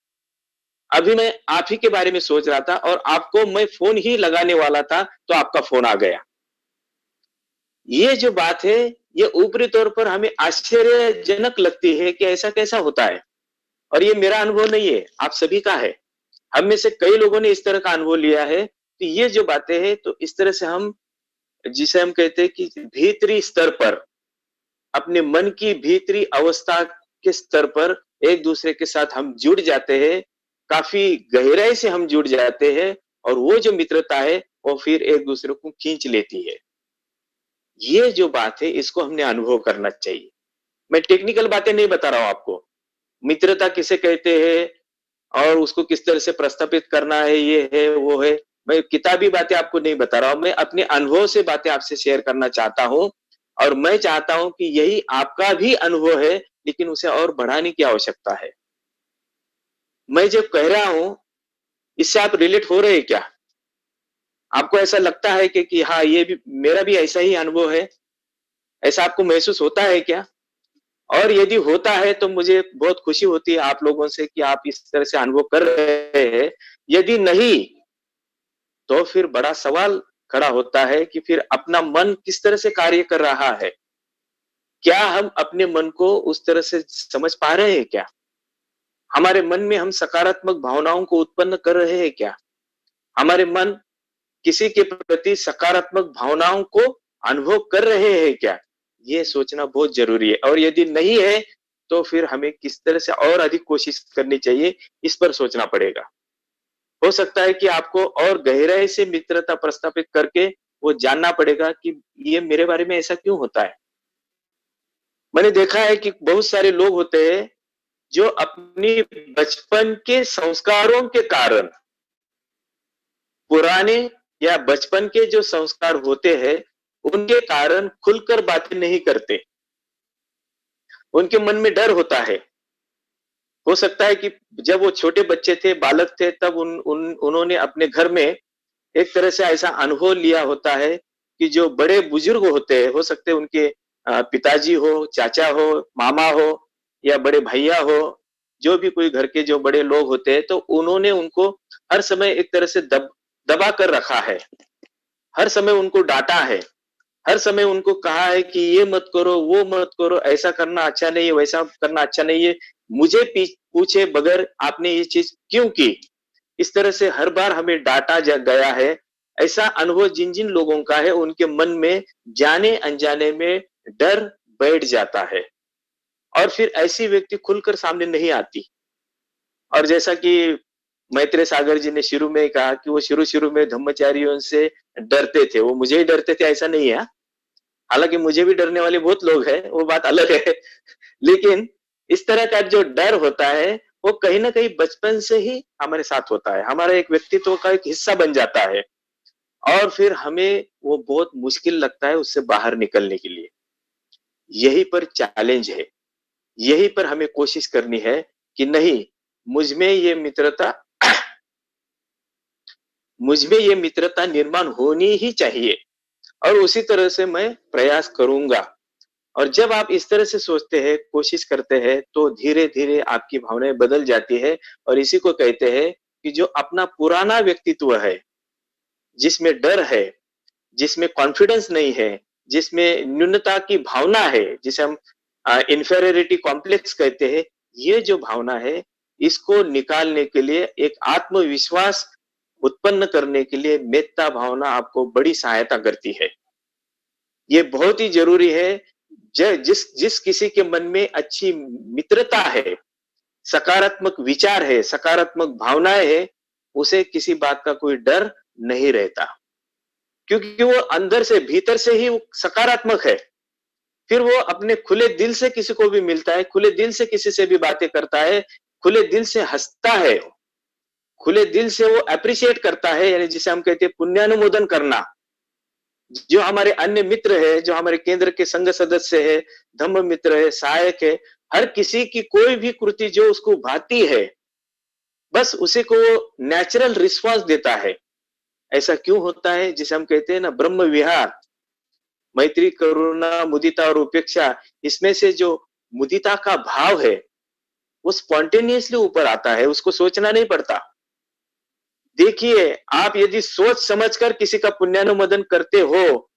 अभी मैं आप ही के बारे में सोच रहा था और आपको मैं फ़ोन ही लगाने वाला था, तो आपका फ़ोन आ गया।" ये जो बात है, ये ऊपरी तौर पर हमें आश्चर्यजनक लगती है कि ऐसा कैसा होता है? और ये मेरा अनुभव नहीं है, आप सभी का है। हम में से कई लोगों ने इस तरह का अनुभव लिया है, कि ये जो बातें हैं, तो इस तरह से हम जिसे हम कहते हैं कि भीतरी स्तर पर, अपने मन की भीतरी अवस्था के स्तर पर एक-दूसरे के साथ हम जुड़ जाते हैं, काफ़ी गहराई से हम जुड़ जाते हैं और वो जो मित्रता है, वो फिर एक-दूसरे को खींच लेती है। ये जो बात है, इसको हमने अनुभव करना चाहिए। मैं टेक्निकल बातें नहीं बता रहा हूँ आपको। मित्रता किसे कहते हैं और उसको किस तरह से प्रस्थापित करना है, ये है, वो है। मैं किताबी बातें आपको नहीं बता रहा हूँ, मैं अपने अनुभव से बातें आपसे शेयर करना चाहता हूँ और मैं चाहता हूँ कि यही आपका भी अनुभव है, लेकिन उसे और बढ़ाने की आवश्यकता है। मैं जो कह रहा हूँ, इससे आप रिलेट हो रहे हैं क्या? आपको ऐसा लगता है कि हाँ, ये भी मेरा भी ऐसा ही अनुभव है? ऐसा आपको महसूस होता है क्या? और यदि होता है तो मुझे बहुत खुशी होती है आप लोगों से कि आप इस तरह से अनुभव कर रहे हैं। यदि नहीं, तो फिर बड़ा सवाल खड़ा होता है कि फिर अपना मन किस तरह से कार्य कर रहा है? क्या हम अपने मन को उस तरह से समझ पा रहे हैं क्या? हमारे मन में हम सकारात्मक भावनाओं को उत्पन्न कर रहे हैं क्या? हमारे मन किसी के प्रति सकारात्मक भावनाओं को अनुभव कर रहे हैं क्या? ये सोचना बहुत ज़रूरी है और यदि नहीं है, तो फिर हमें किस तरह से और अधिक कोशिश करनी चाहिए, इस पर सोचना पड़ेगा। हो सकता है कि आपको और गहराई से मित्रता प्रस्थापित करके वो जानना पड़ेगा कि ये मेरे बारे में ऐसा क्यों होता है। मैंने देखा है कि बहुत सारे लोग होते हैं जो अपनी बचपन के संस्कारों के कारण, पुराने या बचपन के जो संस्कार होते हैं, उनके कारण खुलकर बातें नहीं करते। उनके मन में डर होता है। हो सकता है कि जब वो छोटे बच्चे थे, बालक थे, तब उन्होंने अपने घर में एक तरह से ऐसा अनुभव लिया होता है कि जो बड़े बुजुर्ग होते हैं, हो सकते हैं उनके पिताजी हो, चाचा हो, मामा हो या बड़े भैया हो, जो भी कोई घर के जो बड़े लोग होते हैं, तो उन्होंने उनको हर समय एक तरह से दबा कर रखा है। हर समय उनको डाँटा है। हर समय उनको कहा है कि ये मत करो, वो मत करो, ऐसा करना अच्छा नहीं है, वैसा करना अच्छा नहीं है। मुझे पूछे बगैर आपने ये चीज़ क्यों की? इस तरह से हर बार हमें डाँटा गया है। ऐसा अनुभव जिन-जिन लोगों का है, उनके मन में जाने-अनजाने में डर बैठ जाता है और फिर ऐसी व्यक्ति खुलकर सामने नहीं आती। और जैसा कि मैत्रेय सागर जी ने शुरू में ही कहा कि वो शुरू-शुरू में धम्मचारियों से डरते थे। वो मुझे ही डरते थे ऐसा नहीं है, हाँ। हालाँकि मुझे भी डरने वाले बहुत लोग हैं, वो बात अलग है। लेकिन इस तरह का जो डर होता है, वो कहीं न कहीं बचपन से ही हमारे साथ होता है। हमारा एक व्यक्तित्व का एक हिस्सा बन जाता है और फिर हमें वो बहुत मुश्किल लगता है उससे बाहर निकलने के लिए। यहीं पर चैलेंज है। यहीं पर हमें कोशिश करनी है कि नहीं, मुझ में ये मित्रता मुझ में ये मित्रता निर्माण होनी ही चाहिए और उसी तरह से मैं प्रयास करूँगा। और जब आप इस तरह से सोचते हैं, कोशिश करते हैं, तो धीरे-धीरे आपकी भावनाएँ बदल जाती है और इसी को कहते हैं कि जो अपना पुराना व्यक्तित्व है, जिसमें डर है, जिसमें कॉन्फिडेंस नहीं है, जिसमें न्यूनता की भावना है, जिसे हम इन्फीरियरिटी कॉम्प्लेक्स कहते हैं, ये जो भावना है, इसको निकालने के लिए एक आत्मविश्वास उत्पन्न करने के लिए मेत्ता भावना आपको बड़ी सहायता करती है। ये बहुत ही ज़रूरी है। जिस जिस किसी के मन में अच्छी मित्रता है, सकारात्मक विचार है, सकारात्मक भावनाएँ हैं, उसे किसी बात का कोई डर नहीं रहता। क्योंकि वो अंदर से, भीतर से ही वो सकारात्मक है। फिर वो अपने खुले दिल से किसी को भी मिलता है, खुले दिल से किसी से भी बातें करता है, खुले दिल से हँसता है, खुले दिल से वो एप्रिशिएट करता है, यानी जिसे हम कहते हैं पुण्यानुमोदन करना। जो हमारे अन्य मित्र है, जो हमारे केंद्र के संघ सदस्य है, धम्म मित्र है, सहायक है, हर किसी की कोई भी कृति जो उसको भाती है, बस उसी को वो नेचुरल रिस्पॉन्स देता है। ऐसा क्यों होता है? जिसे हम कहते हैं ना ब्रह्म विहार, मैत्री, करुणा, मुदिता और उपेक्षा, इसमें से जो मुदिता का भाव है, वो स्पॉन्टेनियसली ऊपर आता है, उसको सोचना नहीं पड़ता। देखिए, आप यदि सोच समझकर किसी का पुण्यानुमोदन करते हो,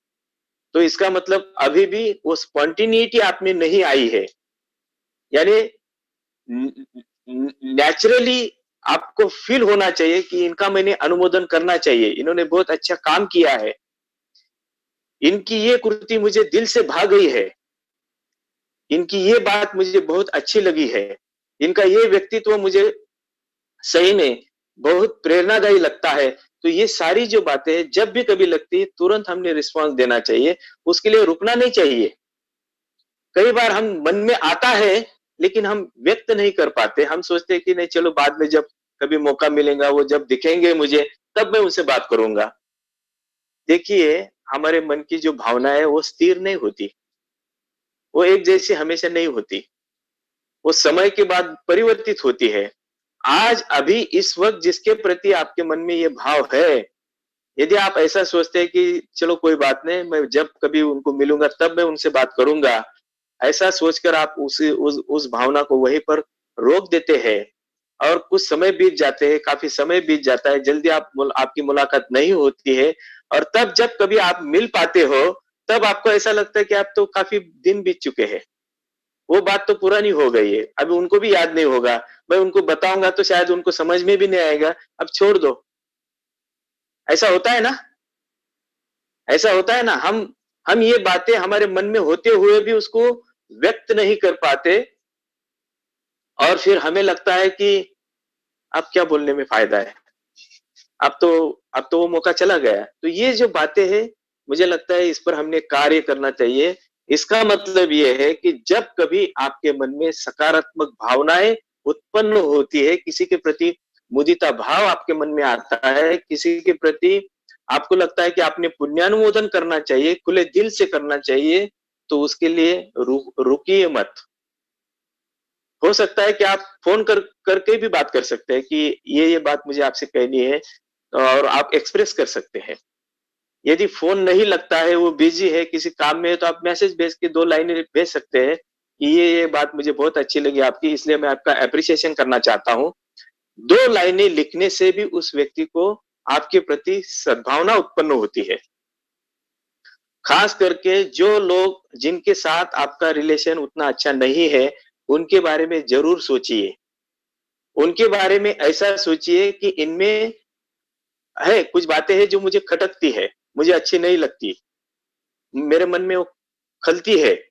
तो इसका मतलब अभी भी वो स्पॉन्टेनिटी आप में नहीं आई है। यानी नेचुरली आपको फील होना चाहिए कि इनका मैंने अनुमोदन करना चाहिए। इन्होंने बहुत अच्छा काम किया है। इनकी ये कृति मुझे दिल से भा गई है। इनकी ये बात मुझे बहुत अच्छी लगी है। इनका ये व्यक्तित्व मुझे सही में बहुत प्रेरणादायी लगता है। तो ये सारी जो बातें जब भी कभी लगती है, तुरंत हमने रिस्पॉन्स देना चाहिए। उसके लिए रुकना नहीं चाहिए। कई बार हम मन में आता है, लेकिन हम व्यक्त नहीं कर पाते। हम सोचते हैं कि नहीं, चलो बाद में जब कभी मौका मिलेगा, वो जब दिखेंगे मुझे, तब मैं उनसे बात करूँगा। देखिए, हमारे मन की जो भावना है वो स्थिर नहीं होती। वो एक जैसी हमेशा नहीं होती। वो समय के बाद परिवर्तित होती है। आज अभी इस वक़्त जिसके प्रति आपके मन में ये भाव है, यदि आप ऐसा सोचते हैं कि चलो कोई बात नहीं, मैं जब कभी उनको मिलूँगा तब मैं उनसे बात करूँगा, ऐसा सोचकर आप उस भावना को वहीं पर रोक देते हैं और कुछ समय बीत जाते हैं, काफ़ी समय बीत जाता है, जल्दी आपकी मुलाकात नहीं होती है और तब जब कभी आप मिल पाते हो, तब आपको ऐसा लगता है कि अब तो काफ़ी दिन बीत चुके हैं। वो बात तो पुरानी हो गई है, अभी उनको भी याद नहीं होगा। मैं उनको बताऊँगा तो शायद उनको समझ में भी नहीं आएगा, अब छोड़ दो। ऐसा होता है ना? ऐसा होता है ना? हम ये बातें हमारे मन में होते हुए भी उसको व्यक्त नहीं कर पाते और फिर हमें लगता है कि अब क्या बोलने में फ़ायदा है? अब तो अब तो वो मौका चला गया। तो ये जो बातें हैं, मुझे लगता है इस पर हमने कार्य करना चाहिए। इसका मतलब ये है कि जब कभी आपके मन में सकारात्मक भावनाएँ उत्पन्न होती है, किसी के प्रति मुदिता भाव आपके मन में आता है, किसी के प्रति आपको लगता है कि आपने पुण्यानुमोदन करना चाहिए, खुले दिल से करना चाहिए, तो उसके लिए रुकिए मत। हो सकता है कि आप फ़ोन करके भी बात कर सकते हैं कि ये बात मुझे आपसे कहनी है और आप एक्सप्रेस कर सकते हैं। यदि फ़ोन नहीं लगता है, वो बिज़ी है, किसी काम में है, तो आप मैसेज भेज के 2 लाइनें भेज सकते हैं कि ये बात मुझे बहुत अच्छी लगी आपकी, इसलिए मैं आपका एप्रिसिएशन करना चाहता हूँ। 2 लाइनें लिखने से भी उस व्यक्ति को आपके प्रति सद्भावना उत्पन्न होती है। खास करके जो लोग जिनके साथ आपका रिलेशन उतना अच्छा नहीं है, उनके बारे में ज़रूर सोचिए। उनके बारे में ऐसा सोचिए कि इनमें है कुछ बातें हैं जो मुझे खटकती है, मुझे अच्छी नहीं लगती, मेरे मन में वो खलती है,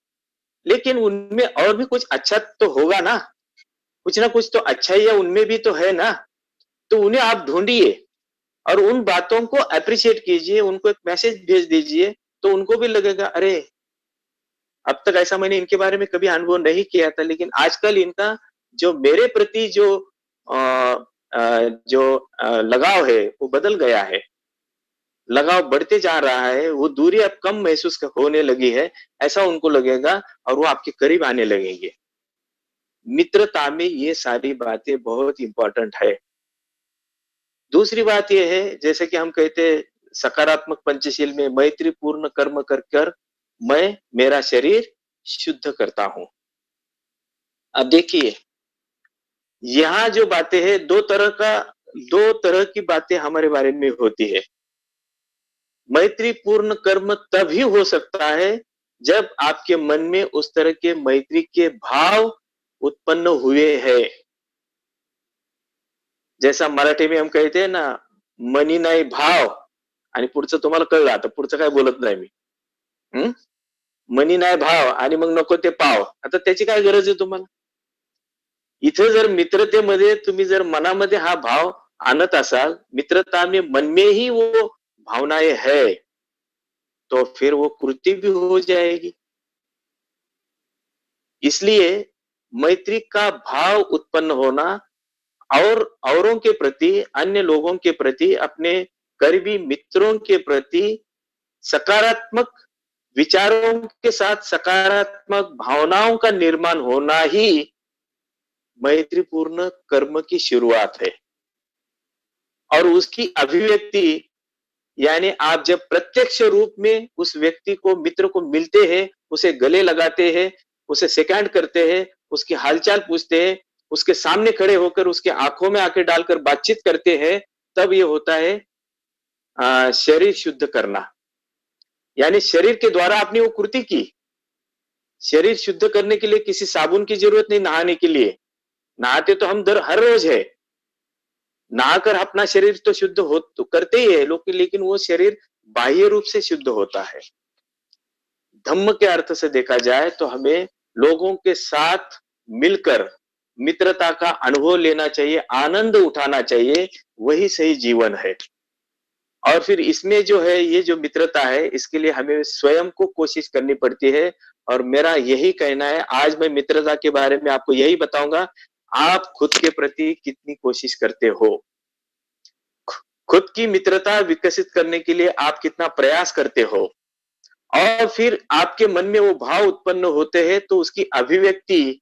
लेकिन उनमें और भी कुछ अच्छा तो होगा ना, कुछ ना कुछ तो अच्छाइयाँ उनमें भी तो है ना, तो उन्हें आप ढूँढिए और उन बातों को एप्रिशिएट कीजिए, उनको एक मैसेज भेज दीजिए, तो उनको भी लगेगा अरे! अब तक ऐसा मैंने इनके बारे में कभी अनुभव नहीं किया था, लेकिन आजकल इनका जो मेरे प्रति अ लगाव है, वो बदल गया है। लगाव बढ़ते जा रहा है, वो दूरी अब कम महसूस होने लगी है, ऐसा उनको लगेगा और वो आपके करीब आने लगेंगे। मित्रता में ये सारी बातें बहुत इम्पोर्टेंट है। दूसरी बात ये है, जैसे कि हम कहते हैं सकारात्मक पंचशील में मैत्रीपूर्ण कर्म कर कर मैं मेरा शरीर शुद्ध करता हूँ। अब देखिए, यहाँ जो बातें हैं 2 तरह की बातें हमारे बारे में होती है। मैत्रीपूर्ण कर्म तभी हो सकता है जब आपके मन में उस तरह के मैत्री के भाव उत्पन्न हुए हैं। जैसा मराठी में हम कहते हैं ना, मनी नाही भाव आणि पुढचं तुम्हाला कळलं आता पुढचं काय बोलत नाही मी. हं? मनी नाही भाव आणि मग नको ते पाव. आता त्याची काय गरज आहे तुम्हाला? इथे जर मित्रतेमध्ये तुम्ही जर मनामध्ये हा भाव आणत असाल, मित्रता में मन में ही वो भावनाएँ है, तो फिर वो कृति भी हो जाएगी। इसलिए मैत्री का भाव उत्पन्न होना और औरों के प्रति, अन्य लोगों के प्रति, अपने करीबी मित्रों के प्रति सकारात्मक विचारों के साथ सकारात्मक भावनाओं का निर्माण होना ही मैत्रीपूर्ण कर्म की शुरुआत है और उसकी अभिव्यक्ति यानी आप जब प्रत्यक्ष रूप में उस व्यक्ति को मित्र को मिलते हैं, उसे गले लगाते हैं, उसे शेक करते हैं, उसकी हालचाल पूछते हैं, उसके सामने खड़े होकर उसके आंखों में आंखें डालकर बातचीत करते हैं, तब ये होता है शरीर शुद्ध करना। यानी शरीर के द्वारा आपने वो कृति की। शरीर शुद्ध करने के लिए किसी साबुन की जरूरत नहीं नहाने के लिए। नहाते तो हम हर रोज है। नहाकर अपना शरीर तो शुद्ध हो तो करते ही है लोग, लेकिन वो शरीर बाह्य रूप से शुद्ध होता है। धम्म के अर्थ से देखा जाए तो हमें लोगों के साथ मिलकर मित्रता का अनुभव लेना चाहिए, आनंद उठाना चाहिए, वही सही जीवन है। और फिर इसमें जो है ये जो मित्रता है, इसके लिए हमें स्वयं को कोशिश करनी पड़ती है और मेरा यही कहना है, आज मैं मित्रता के बारे में आपको यही बताऊंगा, आप खुद के प्रति कितनी कोशिश करते हो। खुद की मित्रता विकसित करने के लिए आप कितना प्रयास करते हो और फिर आपके मन में वो भाव उत्पन्न होते हैं तो उसकी अभिव्यक्ति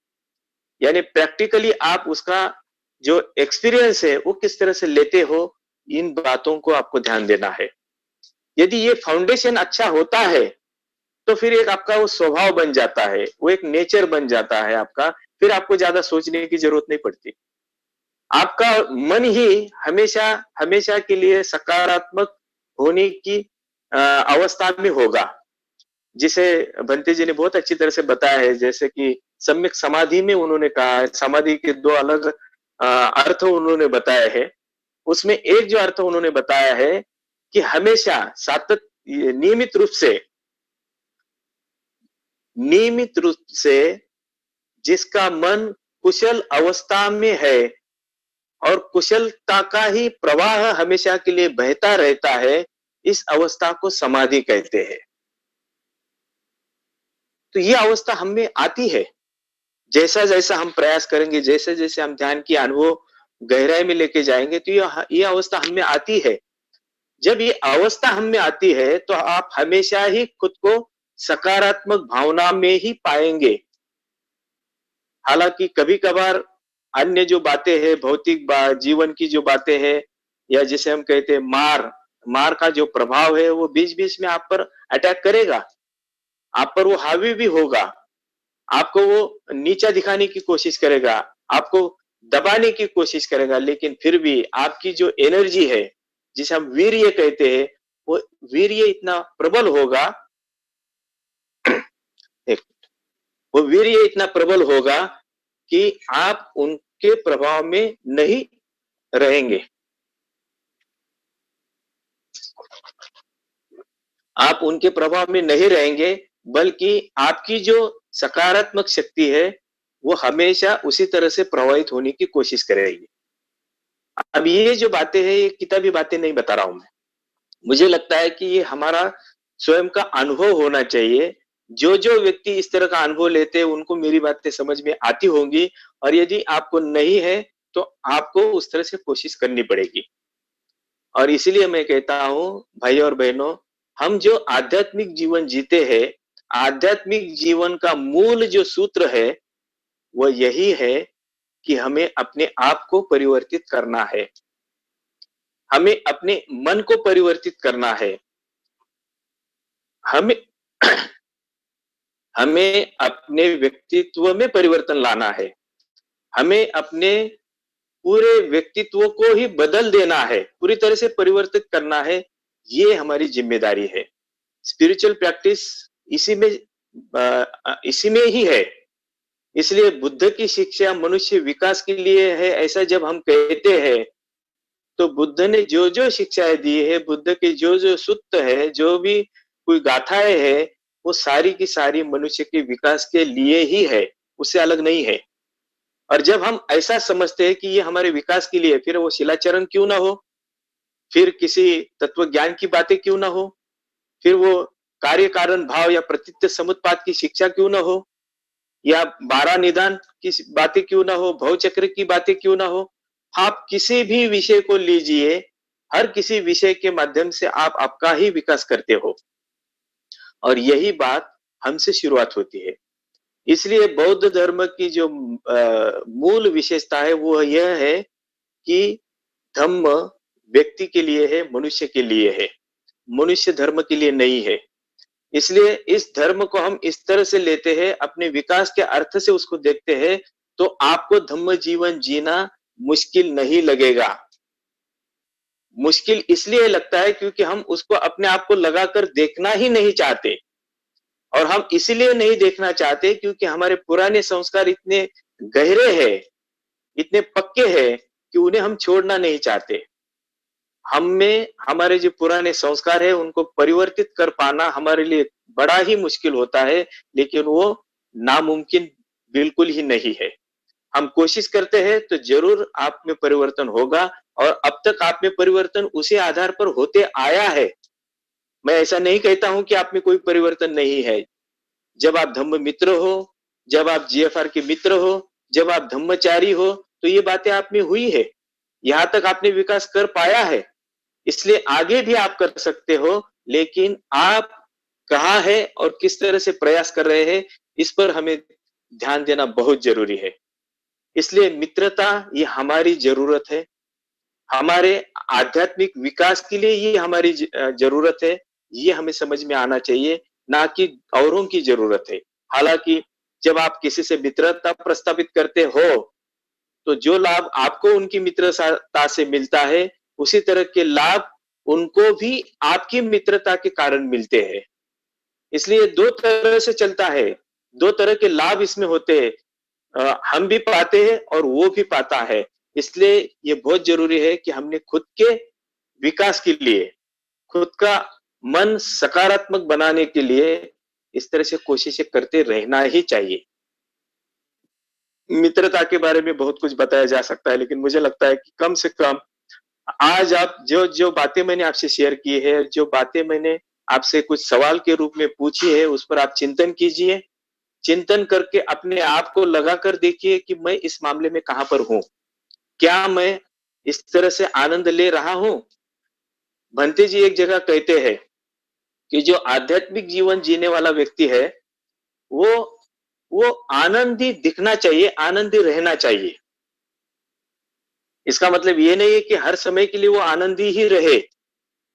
यानी प्रैक्टिकली आप उसका जो एक्सपीरियंस है वो किस तरह से लेते हो, इन बातों को आपको ध्यान देना है। यदि ये फाउंडेशन अच्छा होता है तो फिर एक आपका वो स्वभाव बन जाता है, वो एक नेचर बन जाता है आपका, फिर आपको ज्यादा सोचने की जरूरत नहीं पड़ती। आपका मन ही हमेशा हमेशा के लिए सकारात्मक होने की अवस्था में होगा, जिसे भंते जी ने बहुत अच्छी तरह से बताया है। जैसे कि सम्यक समाधि में उन्होंने कहा है, समाधि के 2 अलग अर्थ उन्होंने बताए हैं। उसमें एक जो अर्थ उन्होंने बताया है कि हमेशा नियमित रूप से जिसका मन कुशल अवस्था में है और कुशलता का ही प्रवाह हमेशा के लिए बहता रहता है, इस अवस्था को समाधि कहते हैं। तो ये अवस्था हम में आती है। जैसा-जैसा हम प्रयास करेंगे, जैसे-जैसे हम ध्यान की अनुभव गहराई में लेके जाएँगे, तो ये अवस्था हम में आती है। जब ये अवस्था हम में आती है, तो आप हमेशा ही खुद को सकारात्मक भावना में ही पाएँगे। हालाँकि कभी-कभार अन्य जो बातें हैं, भौतिक जीवन की जो बातें हैं या जिसे हम कहते हैं मार का जो प्रभाव है, वो बीच-बीच में आप पर अटैक करेगा। आप पर वो हावी भी होगा। आपको वो नीचा दिखाने की कोशिश करेगा, आपको दबाने की कोशिश करेगा, लेकिन फिर भी आपकी जो एनर्जी है, जिसे हम वीर्य कहते हैं, वो वीर्य इतना प्रबल होगा एक वो वीर्य इतना प्रबल होगा कि आप उनके प्रभाव में नहीं रहेंगे। आप उनके प्रभाव में नहीं रहेंगे, बल्कि आपकी जो सकारात्मक शक्ति है, वो हमेशा उसी तरह से प्रवाहित होने की कोशिश करेगी। अब ये जो बातें हैं, ये किताबी बातें नहीं बता रहा हूँ मैं। मुझे लगता है कि ये हमारा स्वयं का अनुभव होना चाहिए। जो-जो व्यक्ति इस तरह का अनुभव लेते हैं, उनको मेरी बातें समझ में आती होंगी और यदि आपको नहीं है, तो आपको उस तरह से कोशिश करनी पड़ेगी। और इसीलिए मैं कहता हूँ, भाई और बहनों, हम जो आध्यात्मिक जीवन जीते हैं, आध्यात्मिक जीवन का मूल जो सूत्र है, वो यही है कि हमें अपने आप को परिवर्तित करना है। हमें अपने मन को परिवर्तित करना है। हमें हमें अपने व्यक्तित्व में परिवर्तन लाना है। हमें अपने पूरे व्यक्तित्व को ही बदल देना है, पूरी तरह से परिवर्तित करना है, ये हमारी ज़िम्मेदारी है। स्पिरिचुअल प्रैक्टिस इसी में इसी में ही है। इसलिए बुद्ध की शिक्षा मनुष्य विकास के लिए है, ऐसा जब हम कहते हैं, तो बुद्ध ने जो-जो शिक्षाएँ दी है, बुद्ध के जो-जो सूत्र है, जो भी कोई गाथाएँ हैं, वो सारी की सारी मनुष्य के विकास के लिए ही है, उससे अलग नहीं है। और जब हम ऐसा समझते हैं कि ये हमारे विकास के लिए है, फिर वो शिलाचरण क्यों ना हो, फिर किसी तत्व ज्ञान की बातें क्यों ना हो, फिर वो कार्य कारण भाव या प्रतीत्य समुत्पाद की शिक्षा क्यों ना हो, या 12 निदान की बातें क्यों ना हो, भव चक्र की बातें क्यों ना हो, आप किसी भी विषय को लीजिए, हर किसी विषय के माध्यम से आप आपका ही विकास करते हो और यही बात हमसे शुरुआत होती है। इसलिए बौद्ध धर्म की जो मूल विशेषता है वो यह है कि धम्म व्यक्ति के लिए है, मनुष्य के लिए है, मनुष्य धर्म के लिए नहीं है। इसलिए इस धर्म को हम इस तरह से लेते हैं, अपने विकास के अर्थ से उसको देखते हैं, तो आपको धम्म जीवन जीना मुश्किल नहीं लगेगा। मुश्किल इसलिए लगता है क्योंकि हम उसको अपने आप को लगाकर देखना ही नहीं चाहते और हम इसीलिए नहीं देखना चाहते क्योंकि हमारे पुराने संस्कार इतने गहरे हैं, इतने पक्के हैं कि उन्हें हम छोड़ना नहीं चाहते। हम में हमारे जो पुराने संस्कार हैं उनको परिवर्तित कर पाना हमारे लिए बड़ा ही मुश्किल होता है, लेकिन वो नामुमकिन बिल्कुल ही नहीं है। हम कोशिश करते हैं तो ज़रूर आप में परिवर्तन होगा और अब तक आप में परिवर्तन उसी आधार पर होते आया है। मैं ऐसा नहीं कहता हूँ कि आप में कोई परिवर्तन नहीं है। जब आप धम्म मित्र हो, जब आप जीएफआर के मित्र हो, जब आप धम्मचारी हो, तो ये बातें आप में हुई है। यहाँ तक आपने विकास कर पाया है। इसलिए आगे भी आप कर सकते हो, लेकिन आप कहाँ हैं और किस तरह से प्रयास कर रहे हैं, इस पर हमें ध्यान देना बहुत ज़रूरी है। इसलिए मित्रता ये हमारी ज़रूरत है, हमारे आध्यात्मिक विकास के लिए ये हमारी ज़रूरत है, ये हमें समझ में आना चाहिए, ना कि औरों की ज़रूरत है। हालाँकि जब आप किसी से मित्रता प्रस्तावित करते हो, तो जो लाभ आपको उनकी मित्रता से मिलता है, उसी तरह के लाभ उनको भी आपकी मित्रता के कारण मिलते हैं। इसलिए 2 तरह से चलता है, 2 तरह के लाभ इसमें होते हैं। हम भी पाते हैं और वो भी पाता है। इसलिए ये बहुत ज़रूरी है कि हमने खुद के विकास के लिए, खुद का मन सकारात्मक बनाने के लिए इस तरह से कोशिशें करते रहना ही चाहिए। मित्रता के बारे में बहुत कुछ बताया जा सकता है, लेकिन मुझे लगता है कि कम से कम आज आप जो जो बातें मैंने आपसे शेयर की है, जो बातें मैंने आपसे कुछ सवाल के रूप में पूछी है, उस पर आप चिंतन कीजिए। चिंतन करके अपने आप को लगा कर देखिए कि मैं इस मामले में कहाँ पर हूँ? क्या मैं इस तरह से आनंद ले रहा हूँ? भंते जी एक जगह कहते हैं कि जो आध्यात्मिक जीवन जीने वाला व्यक्ति है, वो वो आनंदी दिखना चाहिए, आनंदी रहना चाहिए। इसका मतलब ये नहीं है कि हर समय के लिए वो आनंदी ही रहे।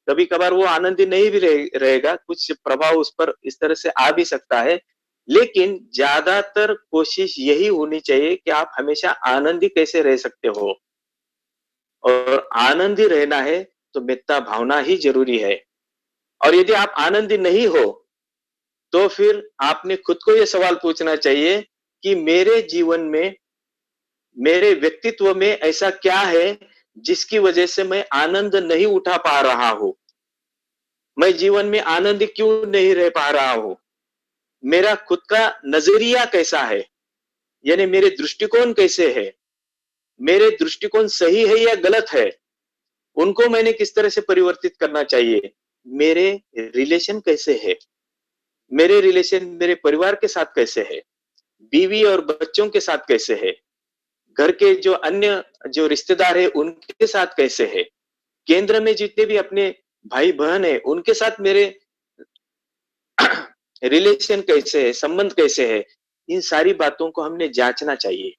कभी-कभार वो आनंदी नहीं भी रहेगा, कुछ प्रभाव उस पर इस तरह से आ भी सकता है। लेकिन ज़्यादातर कोशिश यही होनी चाहिए कि आप हमेशा आनंदी कैसे रह सकते हो और आनंदी रहना है, तो मित्रता भावना ही ज़रूरी है। और यदि आप आनंदी नहीं हो, तो फिर आपने खुद को ये सवाल पूछना चाहिए कि मेरे जीवन में, मेरे व्यक्तित्व में ऐसा क्या है, जिसकी वजह से मैं आनंद नहीं उठा पा रहा हूँ? मैं जीवन में आनंद क्यों नहीं रह पा रहा हूँ? मेरा खुद का नज़रिया कैसा है? यानी मेरे दृष्टिकोण कैसे है? मेरे दृष्टिकोण सही है या गलत है? उनको मैंने किस तरह से परिवर्तित करना चाहिए? मेरे रिलेशन कैसे है? मेरे रिलेशन मेरे परिवार के साथ कैसे है? बीवी और बच्चों के साथ कैसे है? घर के जो अन्य जो रिश्तेदार हैं, उनके साथ कैसे है? केंद्र में जितने भी अपने भाई-बहन हैं, उनके साथ मेरे रिलेशन कैसे है, संबंध कैसे है? इन सारी बातों को हमने जाँचना चाहिए।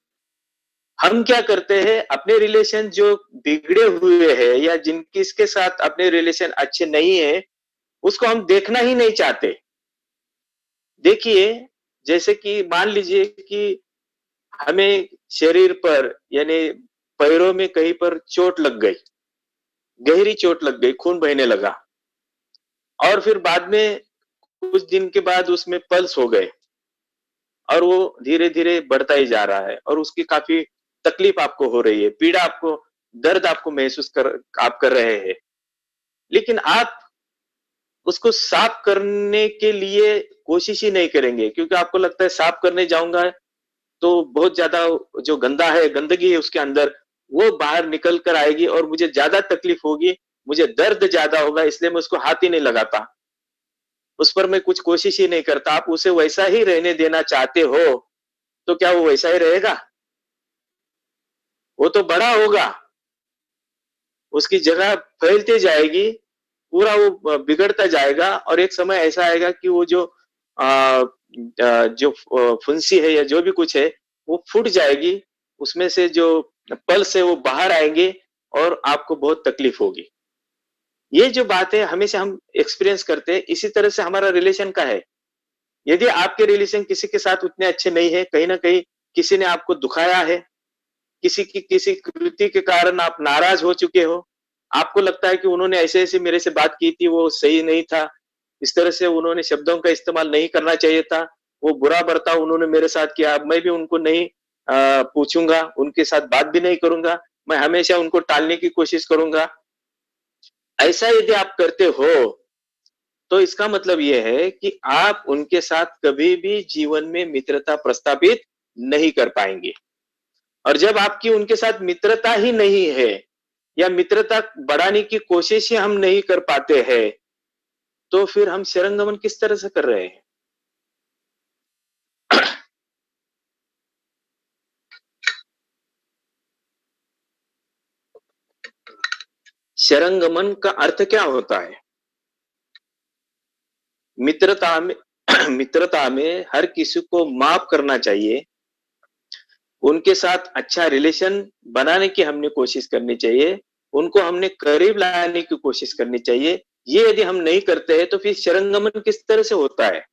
हम क्या करते हैं, अपने रिलेशन जो बिगड़े हुए हैं या जिन किसके साथ अपने रिलेशन अच्छे नहीं है, उसको हम देखना ही नहीं चाहते। देखिए, जैसे कि मान लीजिए कि हमें शरीर पर यानी पैरों में कहीं पर चोट लग गई, गहरी चोट लग गई, खून बहने लगा और फिर बाद में कुछ दिन के बाद उसमें पल्स हो गए और वो धीरे-धीरे बढ़ता ही जा रहा है और उसकी काफ़ी तकलीफ आपको हो रही है, पीड़ा आपको दर्द आपको महसूस आप कर रहे हैं। लेकिन आप उसको साफ करने के लिए कोशिश ही नहीं करेंगे क्योंकि आपको लगता है साफ करने जाऊँगा तो बहुत ज़्यादा जो गंदा है, गंदगी है उसके अंदर, वो बाहर निकल कर आएगी और मुझे ज़्यादा तकलीफ होगी, मुझे दर्द ज़्यादा होगा इसलिए मैं उसको हाथ ही नहीं लगाता। उस पर मैं कुछ कोशिश ही नहीं करता। आप उसे वैसा ही रहने देना चाहते हो, तो क्या वो वैसा ही रहेगा? वो तो बड़ा होगा, उसकी जगह फैलती जाएगी, पूरा वो बिगड़ता जाएगा और एक समय ऐसा आएगा कि वो जो जो फुंसी है या जो भी कुछ है, वो फूट जाएगी, उसमें से जो पल्स है वो बाहर आएँगे और आपको बहुत तकलीफ होगी। ये जो बात है हमेशा हम एक्सपीरियंस करते हैं, इसी तरह से हमारा रिलेशन का है। यदि आपके रिलेशन किसी के साथ उतने अच्छे नहीं है, कहीं न कहीं किसी ने आपको दुखाया है, किसी की किसी कृति के कारण आप नाराज़ हो चुके हो, आपको लगता है कि उन्होंने ऐसे-ऐसे मेरे से बात की थी, वो सही नहीं था, इस तरह से उन्होंने शब्दों का इस्तेमाल नहीं करना चाहिए था, वो बुरा बर्ताव उन्होंने मेरे साथ किया, अब मैं भी उनको नहीं पूछूँगा, उनके साथ बात भी नहीं करूँगा, मैं हमेशा उनको टालने की कोशिश करूँगा। ऐसा यदि आप करते हो, तो इसका मतलब ये है कि आप उनके साथ कभी भी जीवन में मित्रता प्रस्थापित नहीं कर पाएँगे। और जब आपकी उनके साथ मित्रता ही नहीं है या मित्रता बढ़ाने की कोशिश ही हम नहीं कर पाते हैं, तो फिर हम शरणगमन किस तरह से कर रहे हैं? शरणगमन का अर्थ क्या होता है? मित्रता में मित्रता में हर किसी को माफ़ करना चाहिए, उनके साथ अच्छा रिलेशन बनाने की हमने कोशिश करनी चाहिए, उनको हमने करीब लाने की कोशिश करनी चाहिए। ये यदि हम नहीं करते हैं, तो फिर शरणगमन किस तरह से होता है?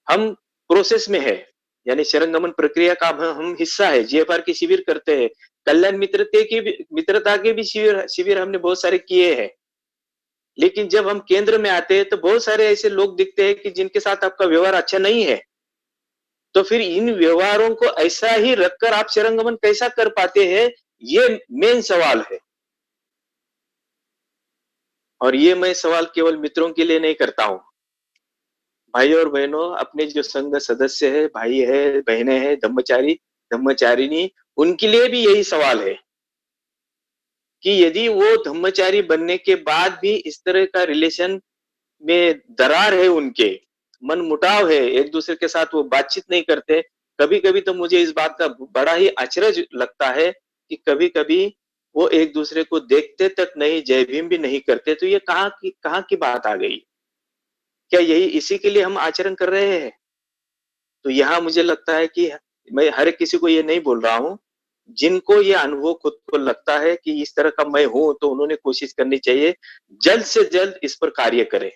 हम प्रोसेस में है, यानी शरणगमन प्रक्रिया का हम हिस्सा है, जीएफआर के शिविर करते हैं, कल्याण मित्रता के भी शिविर शिविर हमने बहुत सारे किए हैं। लेकिन जब हम केंद्र में आते हैं, तो बहुत सारे ऐसे लोग दिखते हैं कि जिनके साथ आपका व्यवहार अच्छा नहीं है। तो फिर इन व्यवहारों को ऐसा ही रखकर आप शरणगमन कैसा कर पाते हैं, ये मेन सवाल है। और ये मैं सवाल केवल मित्रों के लिए नहीं करता हूँ। भाइयों और बहनों, अपने जो संघ सदस्य है, भाई है, बहनें हैं, ब्रह्मचारी, ब्रह्मचारिणी, उनके लिए भी यही सवाल है। कि यदि वो ब्रह्मचारी बनने के बाद भी इस तरह का रिलेशन में दरार है उनके, मनमुटाव है, एक-दूसरे के साथ वो बातचीत नहीं करते, कभी-कभी तो मुझे इस बात का बड़ा ही अचरज लगता है कि कभी-कभी वो एक-दूसरे को देखते तक नहीं, जय भीम भी नहीं करते, तो ये कहाँ की बात आ गई? क्या यही इसी के लिए हम आचरण कर रहे हैं? तो यहाँ मुझे लगता है कि मैं हर किसी को ये नहीं बोल रहा हूँ, जिनको ये अनुभव खुद को लगता है कि इस तरह का मैं हूँ, तो उन्होंने कोशिश करनी चाहिए, जल्द से जल्द इस पर कार्य करें।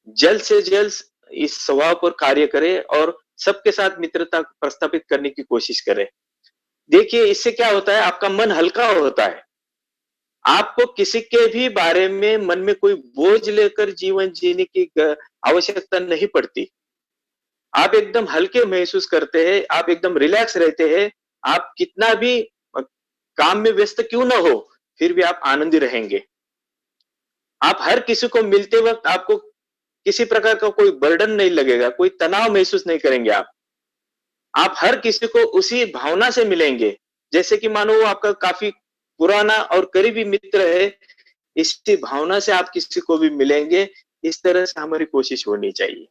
जल्द से जल्द इस स्वभाव पर कार्य करें और सबके साथ मित्रता प्रस्थापित करने की कोशिश करें। देखिए, इससे क्या होता है, आपका मन हल्का होता है। आपको किसी के भी बारे में मन में कोई बोझ लेकर जीवन जीने की आवश्यकता नहीं पड़ती। आप एकदम हल्के महसूस करते हैं, आप एकदम रिलैक्स रहते हैं, आप कितना भी काम में व्यस्त क्यों ना हो, फिर भी आप आनंदी रहेंगे। आप हर किसी को मिलते वक़्त आपको किसी प्रकार का कोई बर्डन नहीं लगेगा, कोई तनाव महसूस नहीं करेंगे आप। आप हर किसी को उसी भावना से मिलेंगे, जैसे कि मानो वो आपका काफ़ी पुराना और करीबी मित्र है, इसी भावना से आप किसी को भी मिलेंगे, इस तरह से हमारी कोशिश होनी चाहिए।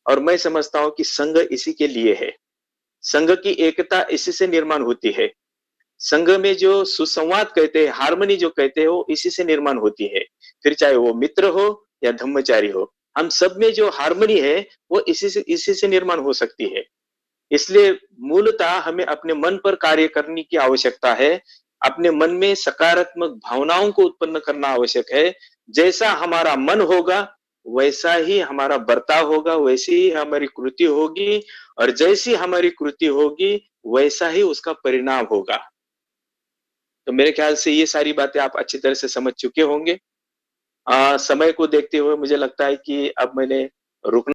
और मैं समझता हूँ कि संघ इसी के लिए है। संघ की एकता इसी से निर्माण होती है। संघ में जो सुसंवाद कहते हैं, हार्मनी जो कहते हैं, वो इसी से निर्माण होती है। फिर चाहे वो मित्र हो या ब्रह्मचारी हो, हम सब में जो हार्मनी है, वो इसी से निर्माण हो सकती है। इसलिए मूलतः हमें अपने मन पर कार्य करने की आवश्यकता है। अपने मन में सकारात्मक भावनाओं को उत्पन्न करना आवश्यक है। जैसा हमारा मन होगा, वैसा ही हमारा बर्ताव होगा, वैसी ही हमारी कृति होगी और जैसी हमारी कृति होगी, वैसा ही उसका परिणाम होगा। तो मेरे ख्याल से ये सारी बातें आप अच्छी तरह से समझ चुके होंगे। समय को देखते हुए मुझे लगता है कि अब मैंने रुकना